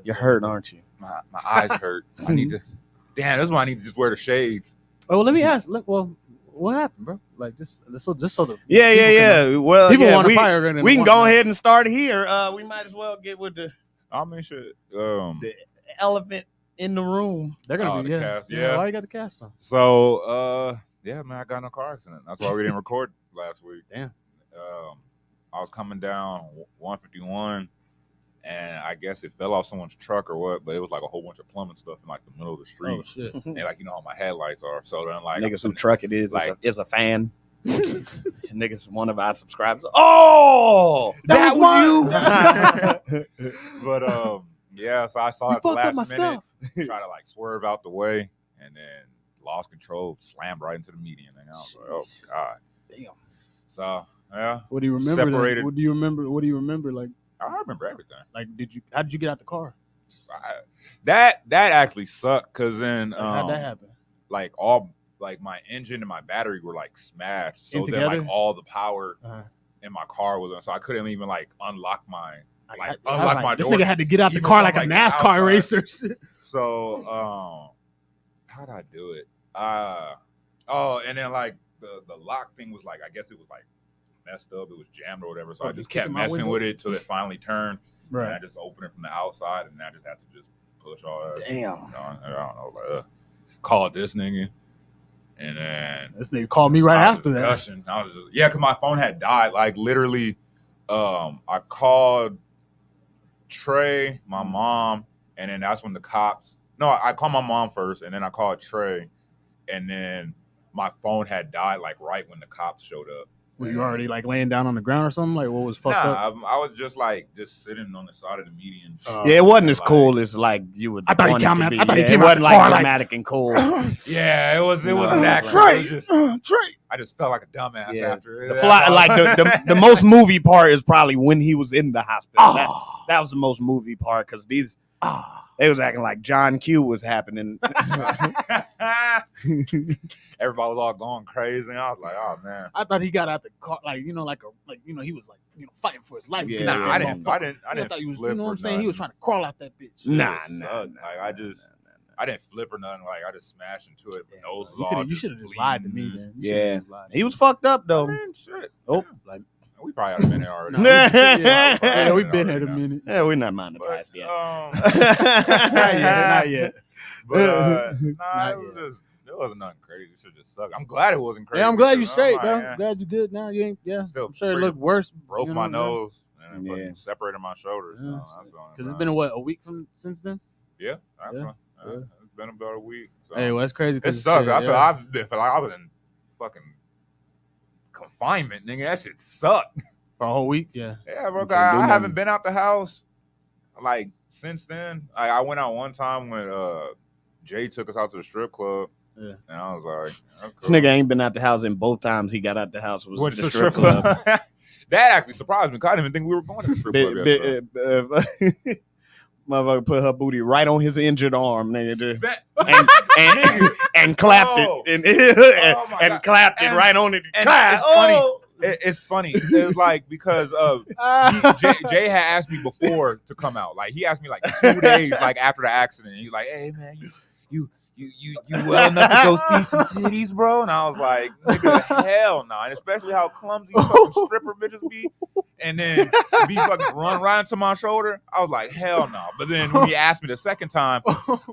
You're hurt, aren't you? My eyes hurt. I need to. Damn, that's why I need to just wear the shades. Oh, let me ask. Well, what happened, bro? Like just so the Yeah. Well, people want to we can go ahead and start here. We might as well get with the. I mean, shit. The elephant in the room. They're gonna be cast. Yeah. Why you got the cast on? So, yeah, man, I got in a car accident. That's why we didn't record last week. Damn. I was coming down 151, and I guess it fell off someone's truck or what, but it was like a whole bunch of plumbing stuff in like the middle of the street. Oh shit! And like how my headlights are. So then like niggas who truck it is like, is a fan. Niggas, one of our subscribers. Oh, that was you. But yeah, so I saw it at the last minute. Try to like swerve out the way, and then lost control, slammed right into the median. And I was like, oh god, damn. So yeah. What do you remember? Separated. What do you remember? Like I remember everything. Like how did you get out the car? That actually sucked because then how'd that happen? Like all like my engine and my battery were like smashed. So then like all the power in my car was on. So I couldn't even like unlock my my this door. Nigga had to get out the car like a NASCAR racer. So how'd I do it? And then like the lock thing was like, I guess it was like messed up. It was jammed or whatever. So I just kept messing with it till it finally turned. Right. And I just opened it from the outside, and I just had to just push all that. Damn. I don't know. Like, called this nigga. And then this nigga called me right after that. Gushing. I was just because my phone had died. Like literally, I called Trey, my mom, and then that's when the cops. No, I called my mom first, and then I called Trey, and then my phone had died like right when the cops showed up. Were you already like laying down on the ground or something? Like what was fucked up? I was just like sitting on the side of the median. Yeah, it wasn't as cool as like you would. I thought he came out. I thought he came out. It wasn't like dramatic and cool. Yeah, it wasn't that Trey. I just felt like a dumbass after. The most movie part is probably when he was in the hospital. That was the most movie part because these. They was acting like John Q was happening. Everybody was all going crazy. I was like, oh man. I thought he got out the car like he was like fighting for his life. Yeah, I didn't thought he was, you know what I'm saying? He was trying to crawl out that bitch. Nah. I didn't flip or nothing. Like I just smashed into it. My nose was all. You should have just lied to me, man. Yeah, he was fucked up though. Shit. Oh, like we probably ought to been here already. Yeah, we've been here a minute. Yeah, we're not monetized yet. Not yet. But it wasn't nothing crazy. It should just suck. I'm glad it wasn't crazy. Yeah, I'm glad you're straight, bro. I'm glad you're good now. You ain't. Yeah, still I'm sure it looked worse. Broke my nose and then separated my shoulders. Because it's been a week since then. Yeah, it's been about a week. So. Hey, well, that's crazy. It sucks. I feel like I was in fucking confinement, nigga. That shit sucked. For a whole week, yeah. Yeah, bro. I haven't been out the house like since then. I went out one time when Jay took us out to the strip club. Yeah. And I was like, that's cool. This nigga ain't been out the house, and both times he got out the house was the strip club. That actually surprised me. I didn't even think we were going to the strip club. Motherfucker put her booty right on his injured arm, nigga, and clapped it, and clapped it right on it. It's funny. It's funny. It's like because Jay had asked me before to come out. Like he asked me like 2 days like after the accident. He's like, "Hey man, you well enough to go see some titties, bro?" And I was like, "Nigga, hell no!" And especially how clumsy fucking stripper bitches be. And then be fucking run right into my shoulder. I was like, "Hell no!" But then when he asked me the second time,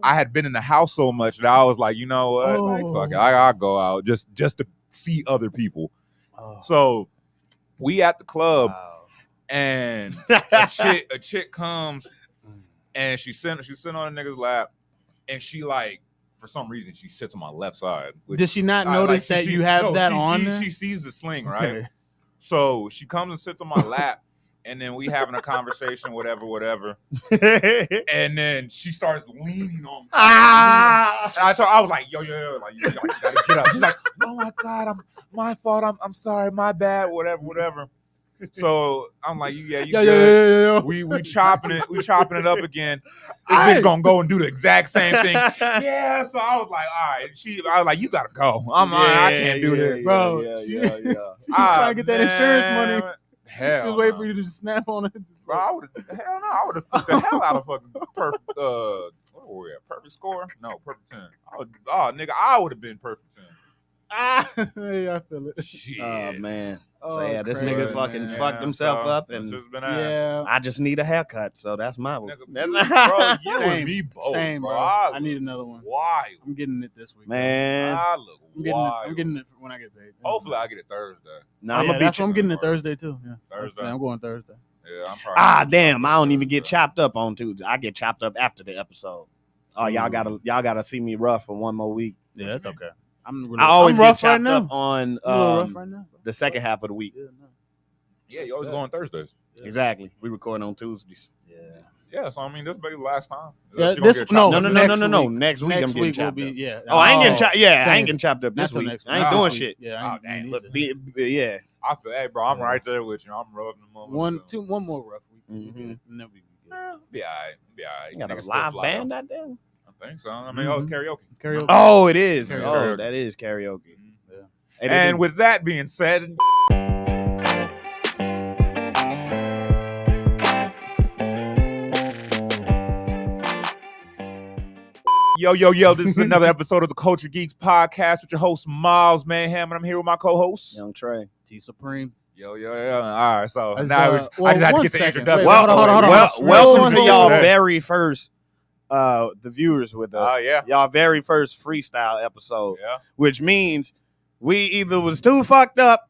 I had been in the house so much that I was like, "You know what? Like, fuck it, I'll go out just to see other people." So we at the club, and a chick comes, and she's sitting on a nigga's lap, and she like. For some reason, she sits on my left side. Did she not notice that you have that on? She sees the sling, right? Okay. So she comes and sits on my lap, and then we having a conversation, whatever. And then she starts leaning on me. And I was like, yo, like you gotta get up. She's like, oh my God, my fault. I'm sorry, my bad, whatever. So I'm like, yeah. We chopping it up again. It's just gonna go and do the exact same thing. Yeah. So I was like, all right. I was like, you gotta go. I can't do this, bro. She's trying to get that insurance money. Hell, Just wait no. for you to just snap on it. Just Bro, like, I would have. Hell no, I would have flipped the hell out of fucking perfect. What were we at? Perfect score? No, perfect 10. Nigga, I would have been perfect 10. yeah, I feel it. Shit. Oh man. So Oh, yeah, this crazy, nigga man. fucking Yeah, fucked himself so up, it's and just been ass. Yeah. I just need a haircut. So that's my. Nigga, That's bro, you Same, and me both, same, bro. bro. I need another one. Wild. I'm getting it this week. man. I look wild. I'm getting it when I get paid. Hopefully, I get it Thursday. No, Oh, I'm yeah, gonna that's beat what you. I'm getting it Thursday too. Yeah, Thursday. I'm going Thursday. Yeah, I'm probably. Ah, damn! I don't even get chopped up on Tuesday. I get chopped up after the episode. Oh, y'all Ooh. gotta see me rough for one more week. Yeah, What that's you mean? okay. I'm I always get rough chopped right now. up on I'm a little rough right now. Bro. the second half of the week. Yeah, no. Yeah, you always go on Thursdays. Yeah. Exactly. We record on Tuesdays. Yeah. Yeah, so I mean, this may be the last time. Yeah, She gonna this- get chopped no, up. No. next week. Next week I'm Next getting week will chopped be up. yeah. Oh, I ain't getting Oh, chopped. Yeah, I same. ain't getting chopped up Not this till week. next I ain't week. doing Next shit. week. Yeah, I Oh, ain't damn. either. But yeah. I feel, hey, bro, I'm Yeah. right there with you. I'm rubbing the moment. One more rough week. Mhm. And then we be good. Be all right. Be all right. You got a Niggas still live fly, band though. out there? I think so. I mean, it's karaoke. Karaoke. Oh, it is. Karaoke. Oh, that is karaoke. Yeah. Hey, they And do- with that being said, yo, this is another episode of the Koldture Geeks podcast with your host Miles Mayhem, and I'm here with my co-host. Young Trey. T Supreme. Yo. All right, so As, now I just had to one get the second. introduction. Wait, hold on. Welcome to Hold y'all on. very first the viewers with us. Oh yeah, Y'all very first freestyle episode, yeah. which means we either was too fucked up.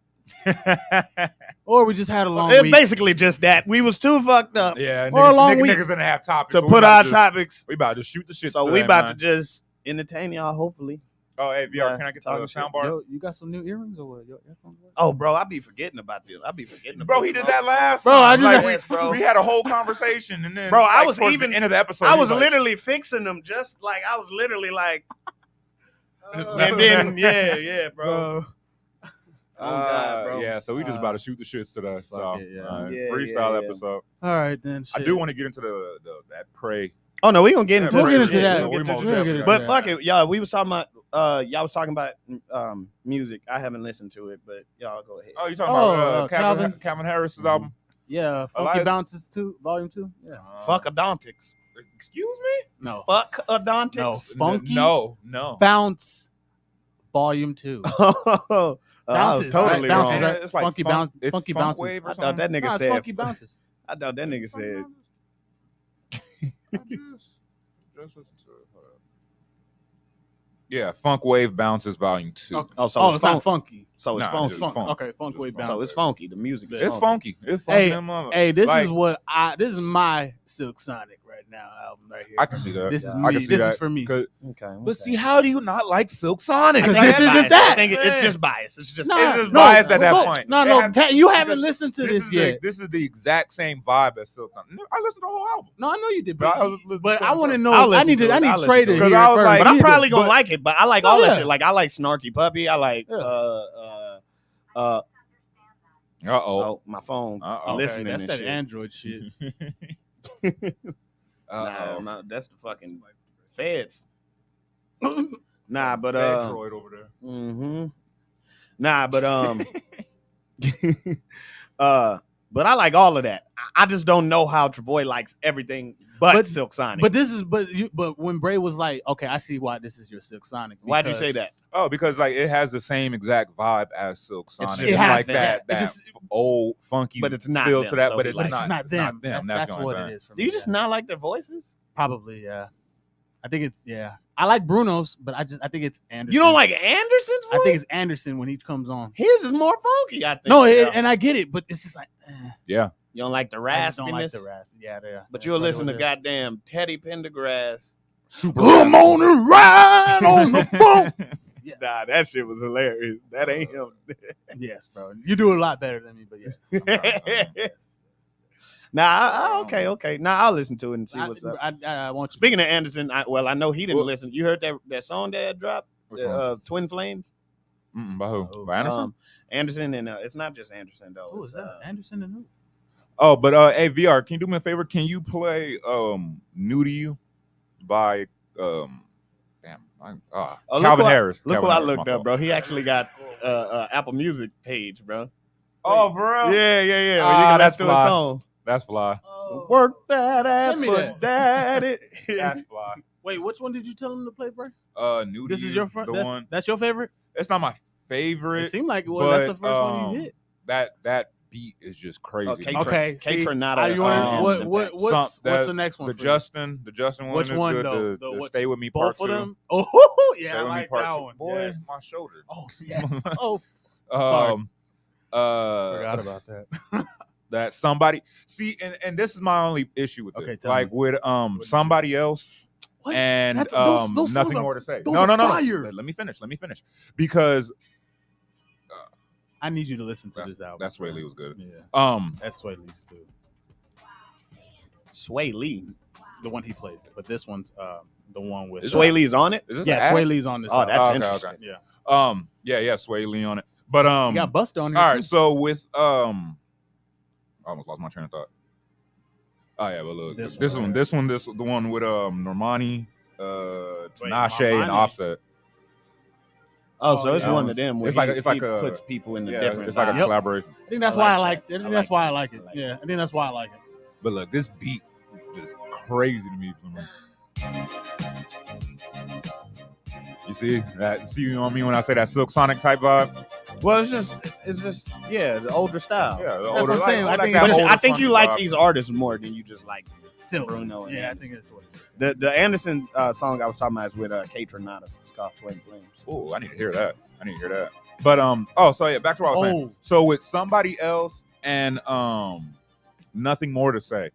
Or we just had a long It's week. basically just that. We was too fucked up Yeah, Or a long week. niggas didn't have topics to so we put about our to just- topics. We about to shoot the shit. So today, we about man. to just entertain y'all, hopefully. Oh, hey, VR, Yeah, can I get the talking shit. soundbar? Yo, you got some new earrings or what? Your earphones work? Oh, bro, I be forgetting about this. I be forgetting about Bro, he did that last Bro, time. I just- Like, Yes, bro. we had a whole conversation, and then Bro, I like, was towards even- the end of the episode. I he was like, literally fixing them just like I was literally like, Just and left then them yeah, bro. Oh God, bro. Yeah, so we just about to shoot the shits today. Fuck So it, yeah. Yeah, freestyle yeah. episode. All right then. I Shit. do want to get into that prey. Oh no, we gonna get into We'll it. get into Yeah, that. we'll get into We'll it. get into But that. fuck it, y'all. We was talking about y'all was talking about music. I haven't listened to it, but y'all go ahead. Oh, you talking Oh, about Calvin. Calvin Harris's album? Yeah, Funky Elias- Bounces 2, Volume 2. Yeah. Fuck odontics. Excuse me? No. Fuck odontics. No. Funky No. Bounce Volume 2. I was Bounces, totally right? Bounces, wrong. right? It's like Funky funk, bounce- it's funky funk bounces. wave or I thought something. that nigga No, it's said. Funky Bounces. I thought that nigga said. Just listen to it. Hold up. Yeah, Funk Wave Bounces Volume 2. Okay. Oh, so Oh, it's it's not funk. funky. So it's Nah, funky. just Funk. funk. Okay, Funk Just Wave funk. Bounce. So it's funky. The music is It's funky. It's Hey, funky. Them mother- Hey, this like, is this is my Silk Sonic right now album right here. I can see that. This is Yeah. me. I can see This that. is for me. Cause- Okay. But see, how do you not like Silk Sonic? Because Like, this that's isn't bias. that. I think it's just bias. It's just No, It's just no, biased at that no, point. No, It no, has- you haven't because listened to this this is yet. this is the exact same vibe as Silk Sonic. I listened to the whole album. No, I know you did, But but, I was listening but to I it want to first. know. I'll I listen need to to. it. I need I'll listen Trey to to it. hear 'Cause I it was first. like- But I'm He did. probably gonna but- like it. But I like all Yeah. that shit. Like I like Snarky Puppy. I like Uh-oh. my phone Uh-oh. listening That's and that shit. Android shit. Nah, no, that's the fucking feds. Nah, but Android over there. Nah, but but I like all of that. I just don't know how Travoy likes everything but Silk Sonic. But this is but when Bray was like, okay, I see why this is your Silk Sonic. Why'd you because- say that? Oh, because like it has the same exact vibe as Silk Sonic. just It's not like them. that It's that just- old funky But it's not feel them, to that, so but he it's likes But it's just not them. them. That's the only what thing. it is for Do me. you just not like their voices? Probably, yeah. I think it's I like Bruno's, but I think it's Anderson. You don't like Anderson's voice? I think it's Anderson when he comes on. His is more funky, I think. No, Yeah. and I get it, but it's just like Yeah. You don't like the I just raspiness? don't like the rasp. Yeah. But That's you'll probably listen to what it is. goddamn Teddy Pendergrass. Super. Come on and ride on the boat. Yes. Nah, that shit was hilarious. That ain't him. Yes, bro. You do it a lot better than me, but yes. Nah, okay. Nah, I'll listen to it and see what's up. I want you. Speaking of Anderson, I know he didn't Well- listen. You heard that song that dropped? Which one? Twin Flames? By who? By Anderson? Anderson, and it's not just Anderson, though. Who is that? Anderson and who? Oh, but hey VR, can you do me a favor? Can you play New to You by Calvin Harris? Look Calvin who I Harris, looked my up, fault. bro. He actually got Apple Music page, bro. Oh, for real? Yeah. When you Ah, got that's to a fly. song. That's fly. Oh. Work that ass Send me for that. daddy. That's fly. Wait, which one did you tell him to play, bro? New This to is You, your first. the one. That's your favorite. It's not my favorite. It seemed like that's the first one you hit. That beat is just crazy. Okay, K-Tronada. What's the next one? The Justin one Which is one, good. though? The Stay With Me Part Both 2. of them. Oh yeah, Stay I With Me like Part that 2. one. Boy, Yes. my shoulder. Oh yes. Oh, sorry. Forgot about that. That somebody see, and this is my only issue with this. Okay, tell like me. with somebody else. What? And Those nothing songs more to say. those No. are fire. Let me finish. Because I need you to listen to this album. That's Sway Lee was good. Yeah. That's Sway Lee's too. Sway Lee. The one he played, but this one's the one with Sway Lee's on it. Is this yeah, an ad? Sway Lee's on this. Oh, album. that's Okay, interesting. okay. Yeah, Sway Lee on it. But You got Busta on here. all too. right, so with I almost lost my train of thought. Oh yeah, but look, this the one with Normani, Tinashe, and Normani? Offset. Oh, so it's yeah. one of them where It's like he a puts people in the Yeah, different. it's like a vibes. collaboration. I think that's I why I like like. that. I think I that's like why I that. like it. I like Yeah, I think that's why I like it. But look, this beat is crazy to me. You see that? See you know what I mean when I say that Silk Sonic type vibe? Well, it's just the older style. Yeah, the That's older, what I'm saying. like I think that it's- older I think you funky like vibe. these artists more than you just like Silk. Bruno and Yeah, I Anderson. think that's what it is. The Anderson song I was talking about is with K-Tronada. It's called Twin Flames. Oh, I need to hear that. But so yeah, back to what I was saying. So with somebody else and nothing more to say.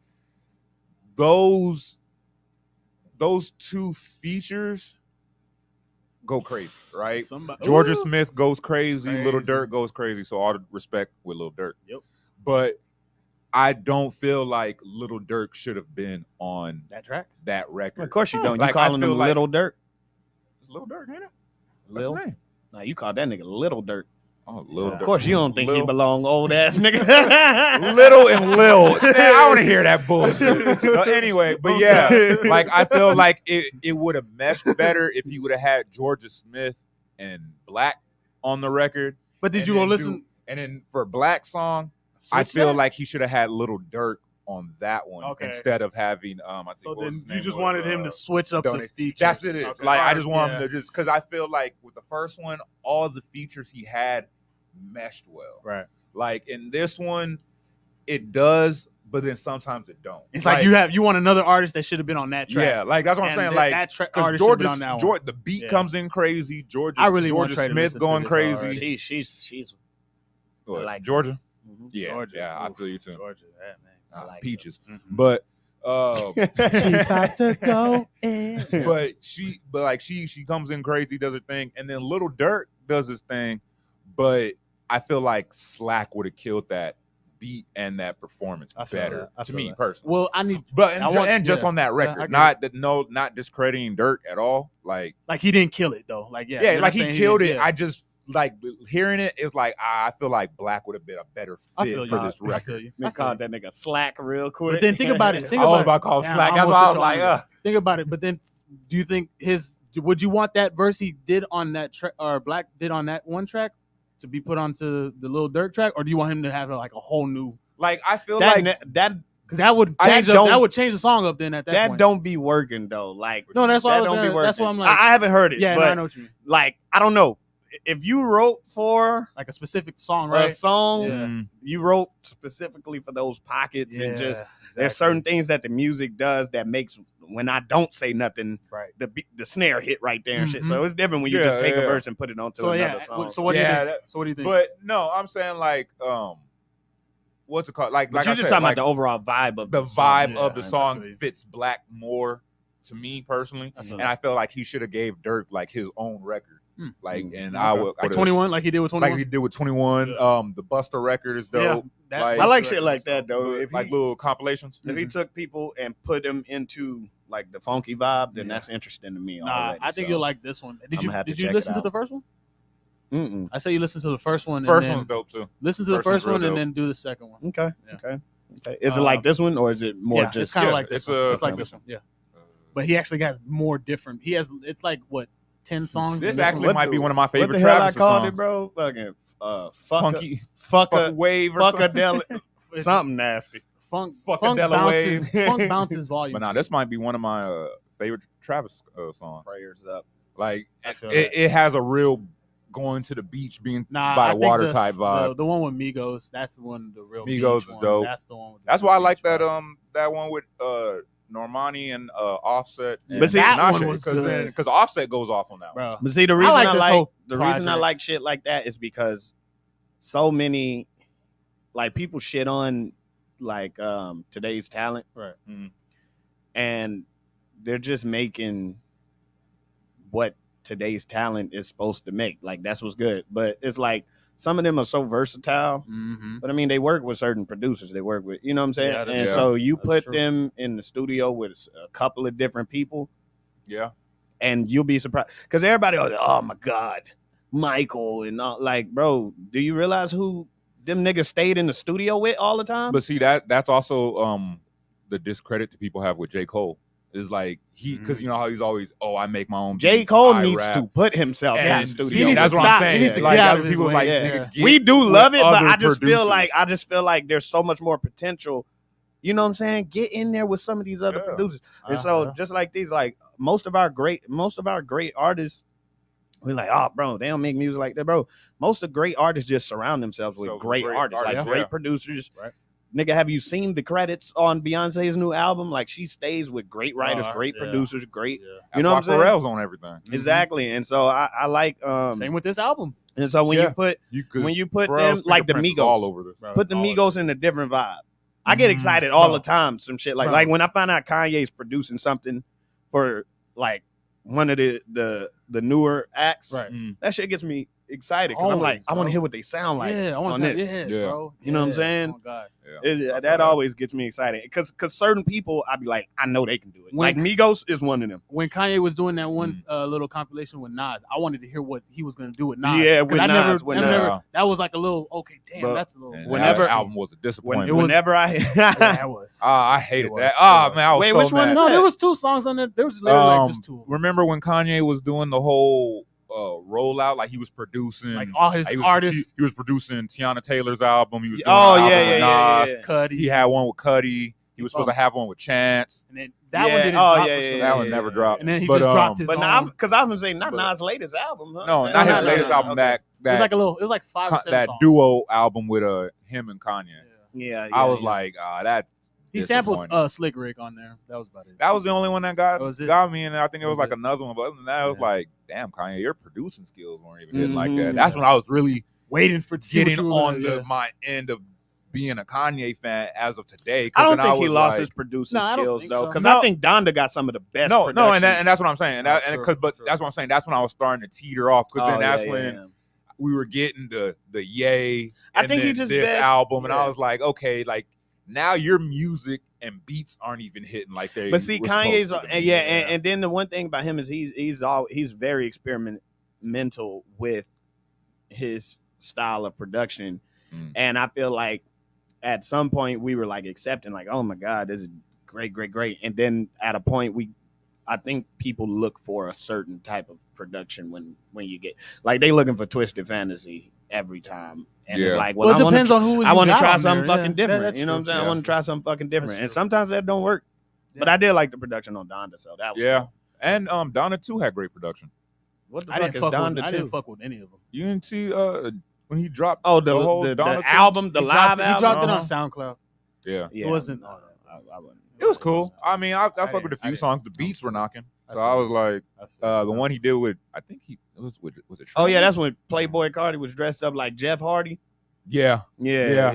Those two features go crazy, right? Georgia Smith goes crazy, Little Durk goes crazy. So all the respect with Little Durk. Yep. But I don't feel like Little Durk should have been on that track. that record. Of course you don't. You Like, I calling him feel like- Little Dirt? Little Durk, ain't it? Lil? What's his name? Nah, you call that nigga Little Dirt. Oh, Little Of Durk. course you don't think he Lil. belong, old ass nigga. Little and Lil. Man, I want to hear that bullshit. No, anyway, but yeah, like I feel like it would have meshed better if you would have had Georgia Smith and Black on the record. But did And you go then listen? And then for Black song, I Switch feel that? like he should have had Little Durk on that one Okay. instead of having I think So what then his you name just was, wanted him to switch up the Donate. features. That's it. Is Okay. like I Alright, just want him yeah. to just because I feel like with the first one, all the features he had meshed well. Right. Like in this one, it does, but then sometimes it don't. It's like you want another artist that should have been on that track. Yeah, like that's what I'm And saying. that- Like that track because artist should have been on that one. The beat Yeah. comes in crazy. Georgia, I really want Georgia Trey to Smith listen to going this crazy. already. She's What, like Georgia. Mhm. Yeah, Georgia. yeah, I Oof, feel you too. Georgia, that man. I like Peaches, Mhm. but She about to go in. but she comes in crazy, does her thing, and then Little Durk does his thing. But I feel like Slack would have killed that beat and that performance I feel better that. I to feel me that. personally. Well, I need But just yeah. on that I record, get not discrediting Dirk at all. Like he didn't kill it though. Like yeah, you're not like he saying killed didn't- it. yeah. I just like hearing it is like I feel like Black would have been a better I feel fit for you. this I feel record. you. They I feel called you. that nigga Slack real quick. But then think about it. Think I was about about it. to call Damn, Slack. I That's almost why I hit was you like, on that. Think about it. But then, do you think would you want that verse he did on that track or Black did on that one track to be put onto the Lil Durk track, or do you want him to have like a whole new? like I feel that like that Because that would change that would change the song up. Then at that point. don't be working though. Like No, that's why I that was don't be saying. working. That's why I'm like, I haven't heard it. yeah, but no, I know what you mean. like I don't know if you wrote for Like a specific song, a right? song. Yeah. You wrote specifically for those pockets and just there's certain things that the music does that makes when I don't say nothing, right. The snare hit right there and shit. Mhm. So it's different when you Yeah, just take yeah. a verse and put it onto So another yeah. song. So what do you Yeah, think? So what do you think? but no, I'm saying like what's it called? Like But I you're just said, talking like, about the overall vibe of the song. vibe Yeah, of the I song feel you. fits Black more to me personally, I feel and that. I feel like he should have gave Dirk like his own record, like, and Okay. I would like 21, like he did with 21. like he did with 21. Yeah. The Buster record is Yeah, dope. that like- I like record shit like is that dope. though. If like he, little compilations. if he took people and put them into like the funky vibe, then Yeah. that's interesting to me Nah, already. I think so. you'll like this one. Did I'ma have to you check listen it to out. the first one? Mm-mm. I say you listen to the first one. First and one's then dope too. listen to the First first one's one real and dope. then do the second one. Okay. Yeah. Okay. Is it like this one or is it more Yeah, just it's kind of yeah, like this it's one. a- It's like this one. Yeah, but he actually has more different. He has it's like what 10 songs. This and actually What might the- be one of my What favorite the hell Travis I called songs. it, bro? Fucking Funky fucker wave or something. funkadelic, something nasty. Funk Funkadelic bounces. Wave. Funk bounces volume. But nah, this might be one of my favorite Travis songs. Prayers up. Like I feel that. it has a real going to the beach, being Nah, by I the think water type vibe. The one with Migos, that's the one. The real Migos beach is one. dope. That's the one. With the That's real why I like beach that vibe. that one with Normani and Offset. Yeah, But see, that Tinashe, one was good, because Offset goes off on that one. bro. But see, the reason like I this like whole the reason I project. like shit like that is because so many like people shit on like today's talent, Right. and they're just making what today's talent is supposed to make. Like that's what's good. But it's like some of them are so versatile. Mm-hmm. But I mean, they work with certain producers. They work with, you know what I'm saying? Yeah, that's and true. so you That's put true. them in the studio with a couple of different people, Yeah. and you'll be surprised because everybody, oh my God, Michael and all, like, bro, do you realize who them niggas stayed in the studio with all the time? But see, that's also the discredit that people have with J. Cole. Is like because you know how he's always, I make my own J. beats, Cole I needs rap. to put himself in the And studio. He needs that's to what stop. I'm saying. He needs to Like get out that's of what his people way. like. Yeah. Nigga, get We do with love it, but other I just feel producers. like there's so much more potential. You know what I'm saying? Get in there with some of these other Yeah. producers. And so just like these, like most of our great artists, we're like, oh, bro, they don't make music like that, bro. Most of the great artists just surround themselves with So great artists, like artists, great yeah. producers. Right. Nigga, have you seen the credits on Beyonce's new album? Like she stays with great writers, great yeah. producers, great. Yeah. That's You know why what I'm saying? Pharrell's on everything. Exactly. And so I like Same with this album. and so when Yeah. you put when you put Pharrell's them like the fingerprints is Migos, all over this. Bro. put the All of Migos it. in a different vibe. I get excited all bro. the time. Some shit Bro. like when I find out Kanye's producing something for like one of the newer acts, Right. that shit gets me excited because I'm like, Always, I want to bro. hear what they sound like. Yeah, I want on to say this. yes, Yeah. bro. You know what I'm Yeah. saying? Oh God. Yeah. Is- I feel that always gets me excited because certain people I'd be like, I know they can do it. When- Like Migos is one of them. When Kanye was doing that one little compilation with Nas, I wanted to hear what he was going to do with Nas. Yeah, 'Cause with I Nas, with never, Nas. that was like a little okay. Damn, Bro, that's a little. And Whenever- that album was a disappointment. It was- Whenever I yeah, it was. I hated It was. that. It Ah, was. man, I was Wait, so which one mad. is No, that? there was 2 songs on there. There was literally like just 2. Remember when Kanye was doing the whole rollout? Like he was producing, Like all his he was, artists. He was producing Tiana Taylor's album. He was doing Oh, an album yeah, with yeah, Nas. yeah. Cudi. He had one with Cudi. He was supposed to have one with Chance. And then that one Yeah. didn't Oh, drop yeah, for yeah, some yeah, That reason. one never dropped. And then he But, just dropped his But own. now, because I was gonna say not But- Nas' latest album. Huh? No, not his no, latest no, album. okay. it was That like a little. It was like 5 or 7 that songs. duo album with him and Kanye. Yeah, I was yeah. like, that. He sampled disappointing. Slick Rick on there. That was about it. That was the only one that got Was it? me, and I think it was Was like it? another one. But other than that, it was Yeah. like, damn, Kanye, your producing skills weren't even hitting like Mhm. that. That's when I was really Waiting for to see what getting you were on gonna- yeah. my end of being a Kanye fan as of today. I don't then think he was lost like, his producing No, I don't skills think though, so. because No. I think Donda got some of the best. no, production. and that's what I'm saying. Oh, And true, but true. that's what I'm saying. That's when I was starting to teeter off because then Oh, that's yeah, when yeah. we were getting the Yay. I and think he then just this best- album, and yeah. I was like, okay, like now your music and beats aren't even hitting like they. But see, were Kanye's supposed to and be. and then the one thing about him is he's very experimental with his style of production, and I feel like at some point we were like accepting, like, oh my God, this is great, and then at a point I think people look for a certain type of production when you get like they looking for Twisted Fantasy every time, and it's Yeah. like, Well, it I wanna depends on who I you want to got try on something there. fucking Yeah, different. that's You know what I'm true. saying? I Yeah. want to try something fucking different, That's and true. sometimes that don't work. But I did like the production on Donda, so that was Yeah, cool. and Donna 2 had great production. What the I fuck didn't is fuck with. Donda I didn't 2? fuck with any of them. You didn't see when he dropped Oh, the whole the Donna 2? album, the He live dropped it- album. He dropped it on Uh-huh. SoundCloud. Yeah, Yeah, It wasn't. I wouldn't. it was cool. I mean, I fucked with a didn't- I few didn't. songs. The beats were knocking, I so feel I you. was like, I feel the one he did with, I think was it. Oh yeah, Travis? that's when Playboy Cardi was dressed up like Jeff Hardy. Yeah. Yeah.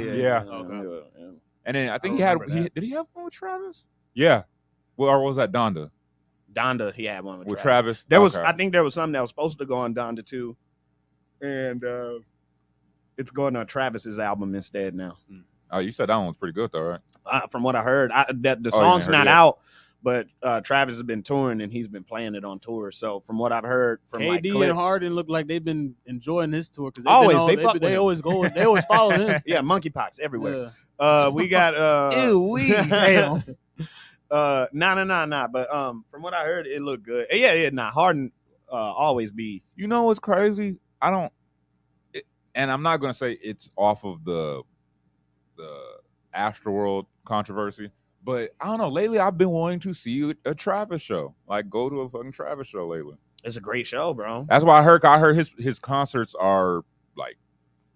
Okay. And then I think I he had. remember that. Did he have one with Travis? Yeah. Well, or was that Donda Donda, he had one with with Travis. Travis? There was, Okay. I think, there was something that was supposed to go on Donda too, and it's going on Travis's album instead now. Oh, you said that one was pretty good though, right? From what I heard, the you song's ain't heard not it yet. out, but Travis has been touring and he's been playing it on tour. So from what I've heard from like KD clips, and Harden look like they've been enjoying this tour because Always, they fuck with they him. always go. They always follow him. yeah, monkeypox everywhere. Yeah. We got Damn. Nah. But from what I heard, it looked good. Yeah. Harden always be. You know what's crazy? And I'm not gonna say it's off of the Astroworld controversy, but I don't know. Lately, I've been wanting to see a Travis show. Like, go to a fucking Travis show lately. It's a great show, bro. That's why I heard his concerts are like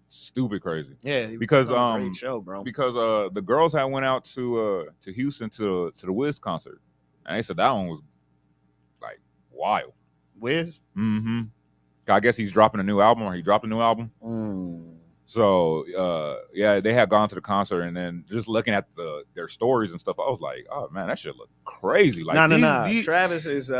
stupid crazy. Yeah, because great show, bro. Because the girls had went out to Houston to the Wiz concert, and they said that one was like wild. Wiz? Mm-hmm. I guess he's dropping a new album, or he dropped a new album. So yeah, they had gone to the concert, and then just looking at their stories and stuff, I was like, oh man, that shit look crazy. Like, no. Travis is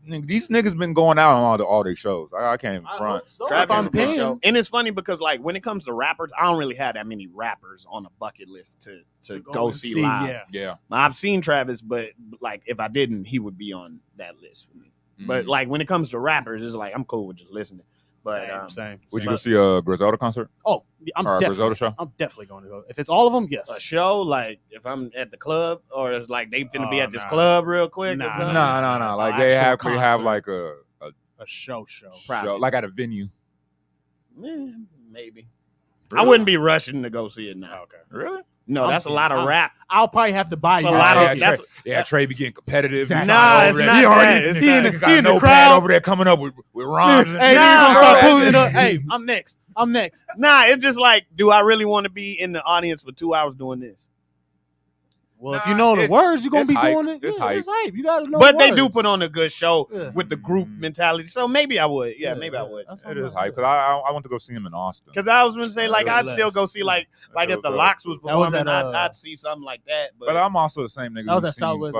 these niggas been going out on all their shows. I can't even front. So. Travis is a good show. And it's funny because like when it comes to rappers, I don't really have that many rappers on a bucket list to go see live. Yeah. I've seen Travis, but like if I didn't, he would be on that list for me. But like when it comes to rappers, it's like I'm cool with just listening. But same. Would you go see a Griselda concert? Oh, or a Griselda show? I'm definitely going to go. If it's all of them, yes. A show, like if I'm at the club, or it's like they finna be at this club real quick. No. Like they have like a show. Like at a venue. Maybe. Really? I wouldn't be rushing to go see it now. Okay. Really? No, that's a lot of rap. I'll probably have to buy you. Trey be getting competitive. Exactly. Nah, it's not that. He in the notepad crowd over there coming up with rhymes. Hey, hey, I'm next. Nah, it's just like, do I really want to be in the audience for 2 hours doing this? Well, if you know the words, you're gonna be doing it. It's hype. It's hype. You gotta know. But the they words. do put on a good show with the group mentality, so maybe I would. Yeah, maybe I would. It is hype because I want to go see him in Austin. Because I was gonna say like I'd still go see like if the Locks was performing, I'd see something like that. But I'm also the same nigga. That was at Southwest,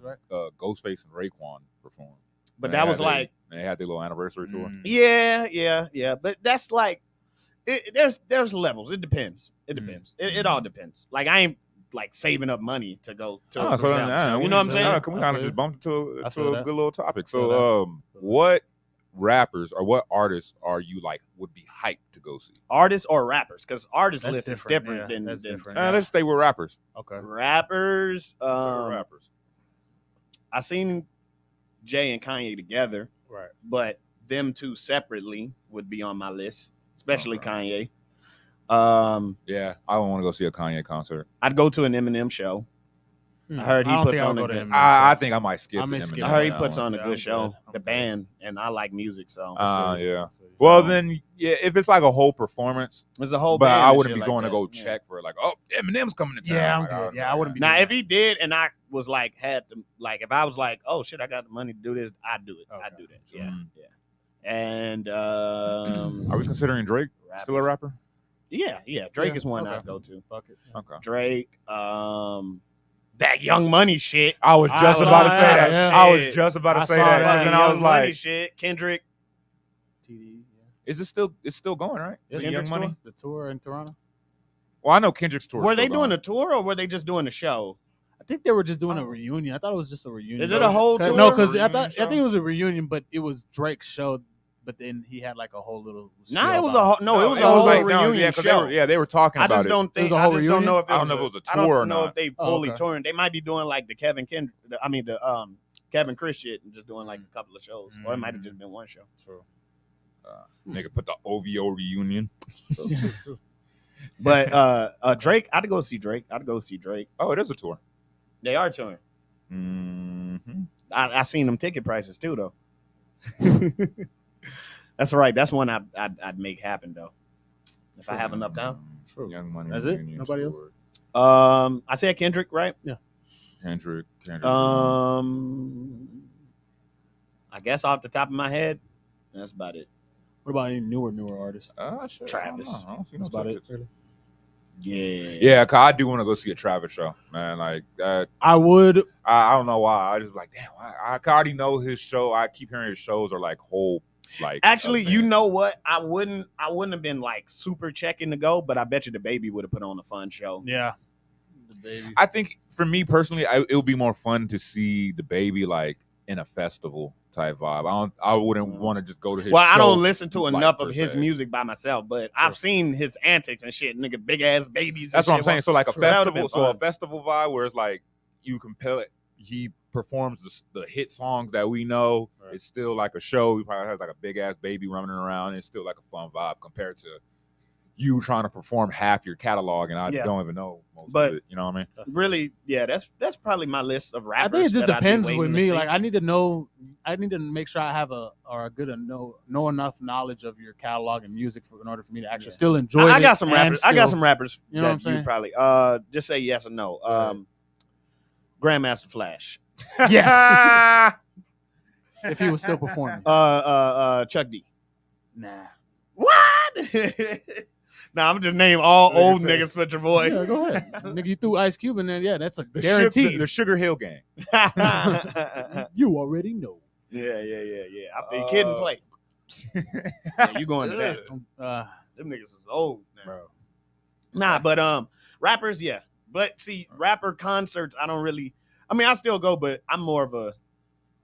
right? Ghostface and Raekwon performed. But that was like they had their little anniversary tour. Yeah. But that's like there's levels. It depends. It all depends. Like I ain't like saving up money to go to. You know what I'm saying? We kind of just bumped into a good little topic. So, what rappers or what artists are you like would be hyped to go see? Artists or rappers? Because artist list is different than different. Let's stay with rappers. Okay, rappers. Rappers. I seen Jay and Kanye together, right? But them two separately would be on my list, especially Kanye. Yeah, I don't want to go see a Kanye concert. I'd go to an Eminem show. I heard he puts on a good. I think I might skip the Eminem. I heard he puts on a good show. The band, and I like music, so. Yeah. Well, then, yeah, if it's like a whole performance, it's a whole. But band I wouldn't be like going that. to go check for like, oh, Eminem's coming to town. Yeah, like, I'm good. I wouldn't be. Now, if he did, and I was like, had to like, if I was like, oh shit, I got the money to do this, I'd do it. Okay. I'd do that. Yeah. And are we considering Drake still a rapper? Yeah. Drake is one I'd go to. Fuck it. Okay. Drake, that Young Money shit. I was just about to say that. Yeah. I was just about to say that. And I was like, shit. Kendrick. TD. Is it's still going, right? Yeah, The Young Money? The tour in Toronto. Well, I know Kendrick's tour. Were they doing a tour or were they just doing a show? I think they were just doing a reunion. I thought it was just a reunion. Is it a whole tour? No, because I think it was a reunion, but it was Drake's show. But then he had like a whole little. Nah, it was a whole. No, it was a whole reunion show. They were talking about it. I just don't think. I just don't know if I don't know if it was a tour or not. I don't know if they fully touring. They might be doing like the Kevin Chris shit and just doing like a couple of shows, or it might have just been one show. True. Nigga put the OVO reunion. But Drake, I'd go see Drake. Oh, it is a tour. They are touring. Mm-hmm. I seen them ticket prices too, though. That's right. That's one I'd make happen though, if I have enough time. True. Young Money. That's it. Nobody else. I said Kendrick, right? Yeah. Kendrick. I guess off the top of my head, that's about it. What about any newer artists? Sure. Travis. I don't see that's about it. Really. Yeah. Cause I do want to go see a Travis show, man. Like that. I would. I don't know why. I just like, damn. I already know his show. I keep hearing his shows are like whole. Like actually, you know what? I wouldn't have been like super checking to go, but I bet you the baby would have put on a fun show. Yeah. The baby. I think for me personally, it would be more fun to see the baby like in a festival type vibe. I wouldn't want to just go to his show. I don't listen to enough per of his se. music by myself, but I've seen his antics and shit, nigga, big ass babies. That's what I'm saying. So like a That would've festival, been fun. a festival vibe where it's like you compel it. He performs the hit songs that we know. Right. It's still like a show. He probably has like a big ass baby running around. It's still like a fun vibe compared to you trying to perform half your catalog, and I don't even know most of it. You know what I mean? Really, yeah, that's probably my list of rappers. I think it just depends with me. See. Like I need to make sure I have know enough knowledge of your catalog and music in order for me to actually still enjoy it. I got some rappers. I got some rappers. You know what I'm saying? You probably just say yes or no. Grandmaster Flash. Yes. If he was still performing. Chuck D. Nah. What? Nah, I'm just name all old niggas for your boy. Yeah, go ahead. Nigga, you threw Ice Cube in there. That's a guarantee. The Sugar Hill Gang. You already know. Yeah. I feel kid and play. Yeah, you going to that? Them niggas is old now. Bro. Nah, but rappers, yeah. But see, rapper concerts, I don't really. I mean, I still go, but I'm more of a.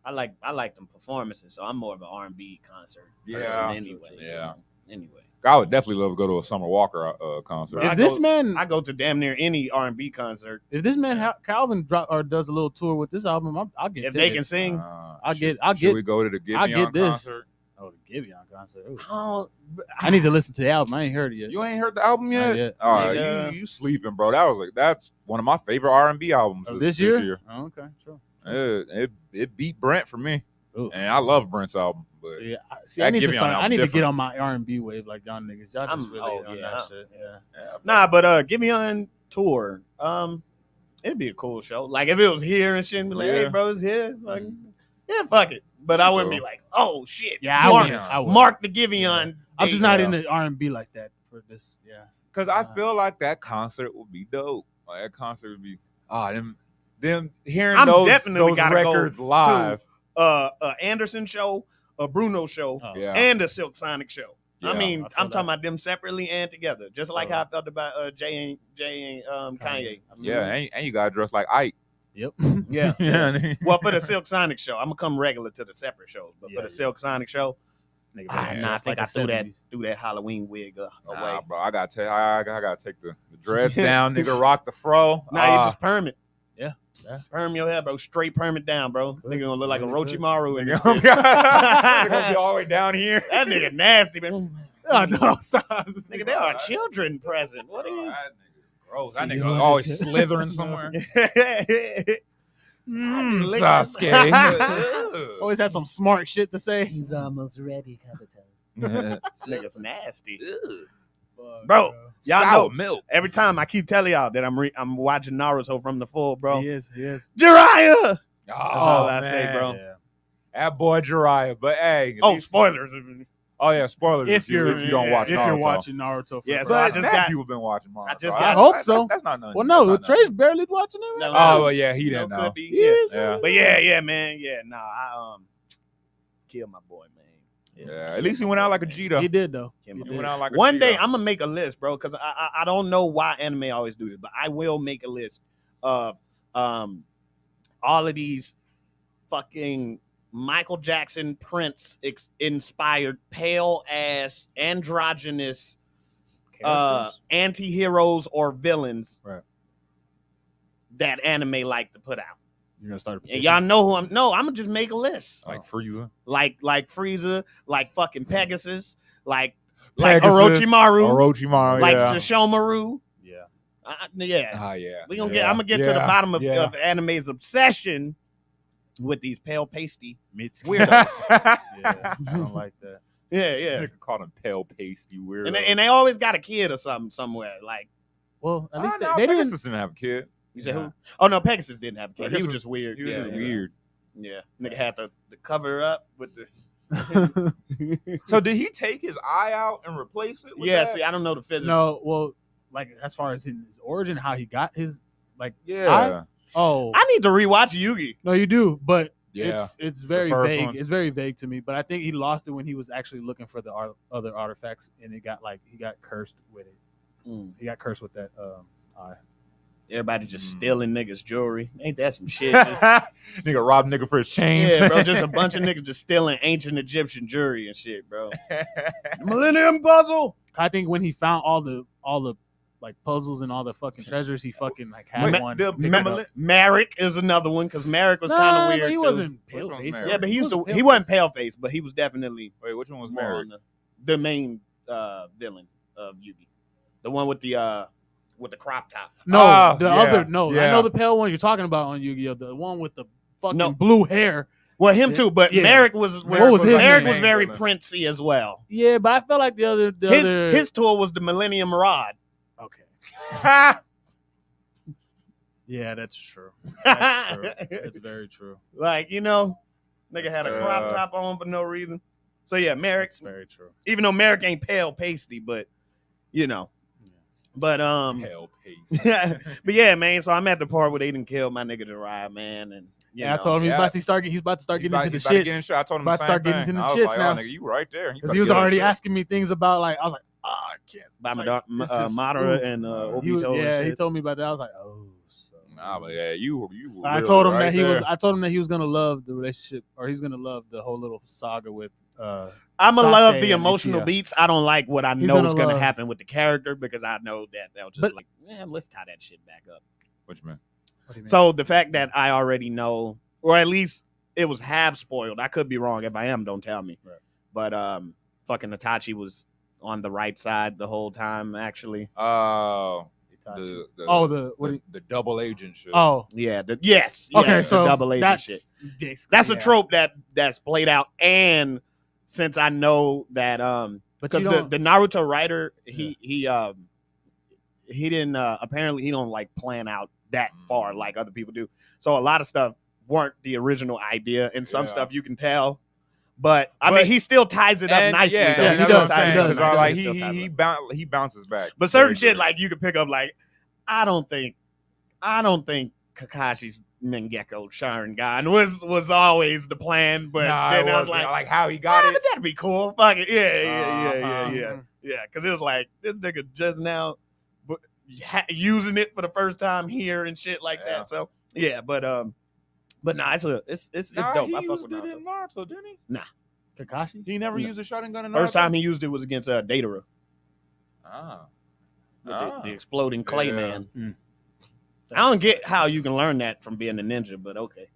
I like them performances, so I'm more of an R&B concert person anyway. Yeah. So, anyway. I would definitely love to go to a Summer Walker concert. If I go to damn near any R&B concert. If this man Calvin does a little tour with this album, I'll get. If they can sing, I'll get. Should we go to the Giveon concert? Oh, the Giveon concert. Oh, I need to listen to the album. I ain't heard it yet. You ain't heard the album yet? Not yet. All right, you sleeping, bro. That's one of my favorite R&B albums this year. Oh, okay, sure. It beat Brent for me. Ooh. And I love Brent's album. But I need to get on my R&B wave like y'all niggas. Y'all just really on that shit. Yeah. Nah, but Giveon tour, it'd be a cool show. Like if it was here and shit, and be like, hey, bro, it's here. Like, yeah, fuck it. But I wouldn't be like, oh shit. Yeah, I would. Mark the Giveon. I'm just not into R&B like that for this. Yeah. Because I feel like that concert would be dope. Like that concert would be them hearing those records live. Anderson show, a Bruno show, and a Silk Sonic show. Yeah, I mean, I'm talking about them separately and together, just like how I felt about Jay and Kanye. Yeah, and you got to dress like Ike. Yep. Yeah. Well, for the Silk Sonic show, I'm gonna come regular to the separate shows, but for the Silk Sonic show, I think I threw that Halloween wig away. Nah, bro, I gotta take the dreads down, nigga. Rock the fro. Nah, you just perm it. Yeah. Perm your hair, bro. Straight perm it down, bro. Nigga gonna look like a Orochimaru. Nigga gonna be all the way down here. That nigga nasty, man. Oh, no, stop. Nigga, there are children present. What are you? That nigga gross. That nigga always slithering somewhere. Sasuke. Always had some smart shit to say. He's almost ready, Kabuto. This nigga's nasty. Bro, y'all know milk. Every time I keep telling y'all that I'm watching Naruto from the full, bro. He is. Jiraiya! That's all I man. say, bro. Yeah. That boy Jiraiya. But hey. Spoilers. Oh, yeah, spoilers if you don't watch Naruto. If you're watching Naruto. So I just got people been watching Naruto. I hope so. That's not nothing. Well, no, Trey's barely watching it. Right? Well, yeah, he didn't know. Yeah. But yeah, man. Yeah, nah, I killed my boy, man. Yeah, at least he went out like a G, though. He did, though. He went out like a One G, day though. I'm gonna make a list, bro, because I don't know why anime always do this, but I will make a list of all of these fucking Michael Jackson Prince inspired pale ass androgynous anti-heroes or villains that anime like to put out. You're gonna start a petition. And y'all know who I'm gonna just make a list. Like Frieza. Like Frieza, like fucking Pegasus, like Orochimaru, like Sesshomaru. Yeah. Yeah. I'm gonna get to the bottom of anime's obsession with these pale pasty weirdos. I don't like that. Yeah. Nigga called him pale pasty weirdo. And they always got a kid or something somewhere. Like, well, at least they didn't have a kid. You said who? Oh no, Pegasus didn't have a kid. He was just weird. He was just weird. Yeah, nigga had to cover up with the. So did he take his eye out and replace it? With yeah, that? see, I don't know the physics. No, well, like as far as his origin, how he got his eye? Oh, I need to rewatch Yugi. No, you do, but yeah, it's very vague. It's very vague to me. But I think he lost it when he was actually looking for the other artifacts, and he got cursed with it. He got cursed with that eye. Everybody just stealing niggas' jewelry. Ain't that some shit? Nigga robbed nigga for his chains. Yeah, bro. Just a bunch of niggas just stealing ancient Egyptian jewelry and shit, bro. Millennium Puzzle. I think when he found all the like puzzles and all the fucking treasures. He fucking like had one. Merrick is another one because Merrick was kind of weird but he too. wasn't pale Which face. one's Yeah, but he wasn't wasn't pale face, but he was definitely Wait, which one was more Merrick? on the main villain of Yugi, the one with the crop top. No, the yeah, other. No, I yeah. know the pale one you're talking about on Yu-Gi-Oh. The one with the fucking No. blue hair. Well, him too, but Yeah. Merrick was What was his Merrick name? was very Villain. princey as well. Yeah, but I felt like the other. His tool was the Millennium Rod. Okay. Yeah, that's true. That's true. That's very true. Like, nigga That's had a fair. crop top on for no reason. So yeah, Merrick. That's very true. Even though Merrick ain't pale pasty, but But Pale pace. but yeah, man. So I'm at the part where they didn't kill my nigga Jiraiya, man, and I told him he's about to start getting into the shit. I told him About the to start same getting thing. into the I was shits like, now. oh, nigga, you right there. Because he was already asking me things about like I was like, I can't. by like, it's just- Madara oof. and He was- Obito. and yeah, he shit. told me about that. I was like, oh. So. Nah, but yeah, you were I really told him right that he there. was. I told him that he was gonna love the relationship, or he's gonna love the whole little saga with. I'ma Sasuke love the and emotional Uchiha. beats. I don't like what I He's know gonna is gonna love- happen with the character because I know that they'll just But- like, man, let's tie that shit back up. What you mean? What do you mean? So the fact that I already know, or at least it was half spoiled. I could be wrong. If I am, don't tell me. Right. But fucking Itachi was on the right side the whole time. Actually, Oh, Itachi. the the double agent shit. Oh, yeah. okay. Yes, So the double agent that's shit. basically- That's a yeah. trope that's played out. And since I know that But because you don't. the Naruto writer he didn't apparently he don't like plan out that far like other people do. So a lot of stuff weren't the original idea, and some Yeah. stuff you can tell. But I mean, he still ties it up And, nicely. Yeah, though. yeah, and he that's what I'm does, saying, he does, 'cause he I does. like Still ties it up. he bounces back. But certain Very shit good. like you could pick up like I don't think Kakashi's Mangekyo Sharingan was always the plan, but Nah, then it I was wasn't. like, how he got but it. that'd be cool. Fuck it, yeah, Mhm. because it was like this nigga just now using it for the first time here and shit like Yeah. that. So yeah, but nah, it's dope. He I fuck used with it Naruto. in Naruto, didn't he? Kakashi. He never No. used a shotgun in Naruto. First time he used it was against Datara Ah. with Ah. the exploding clay Yeah. man. I don't get how you can learn that from being a ninja, but okay.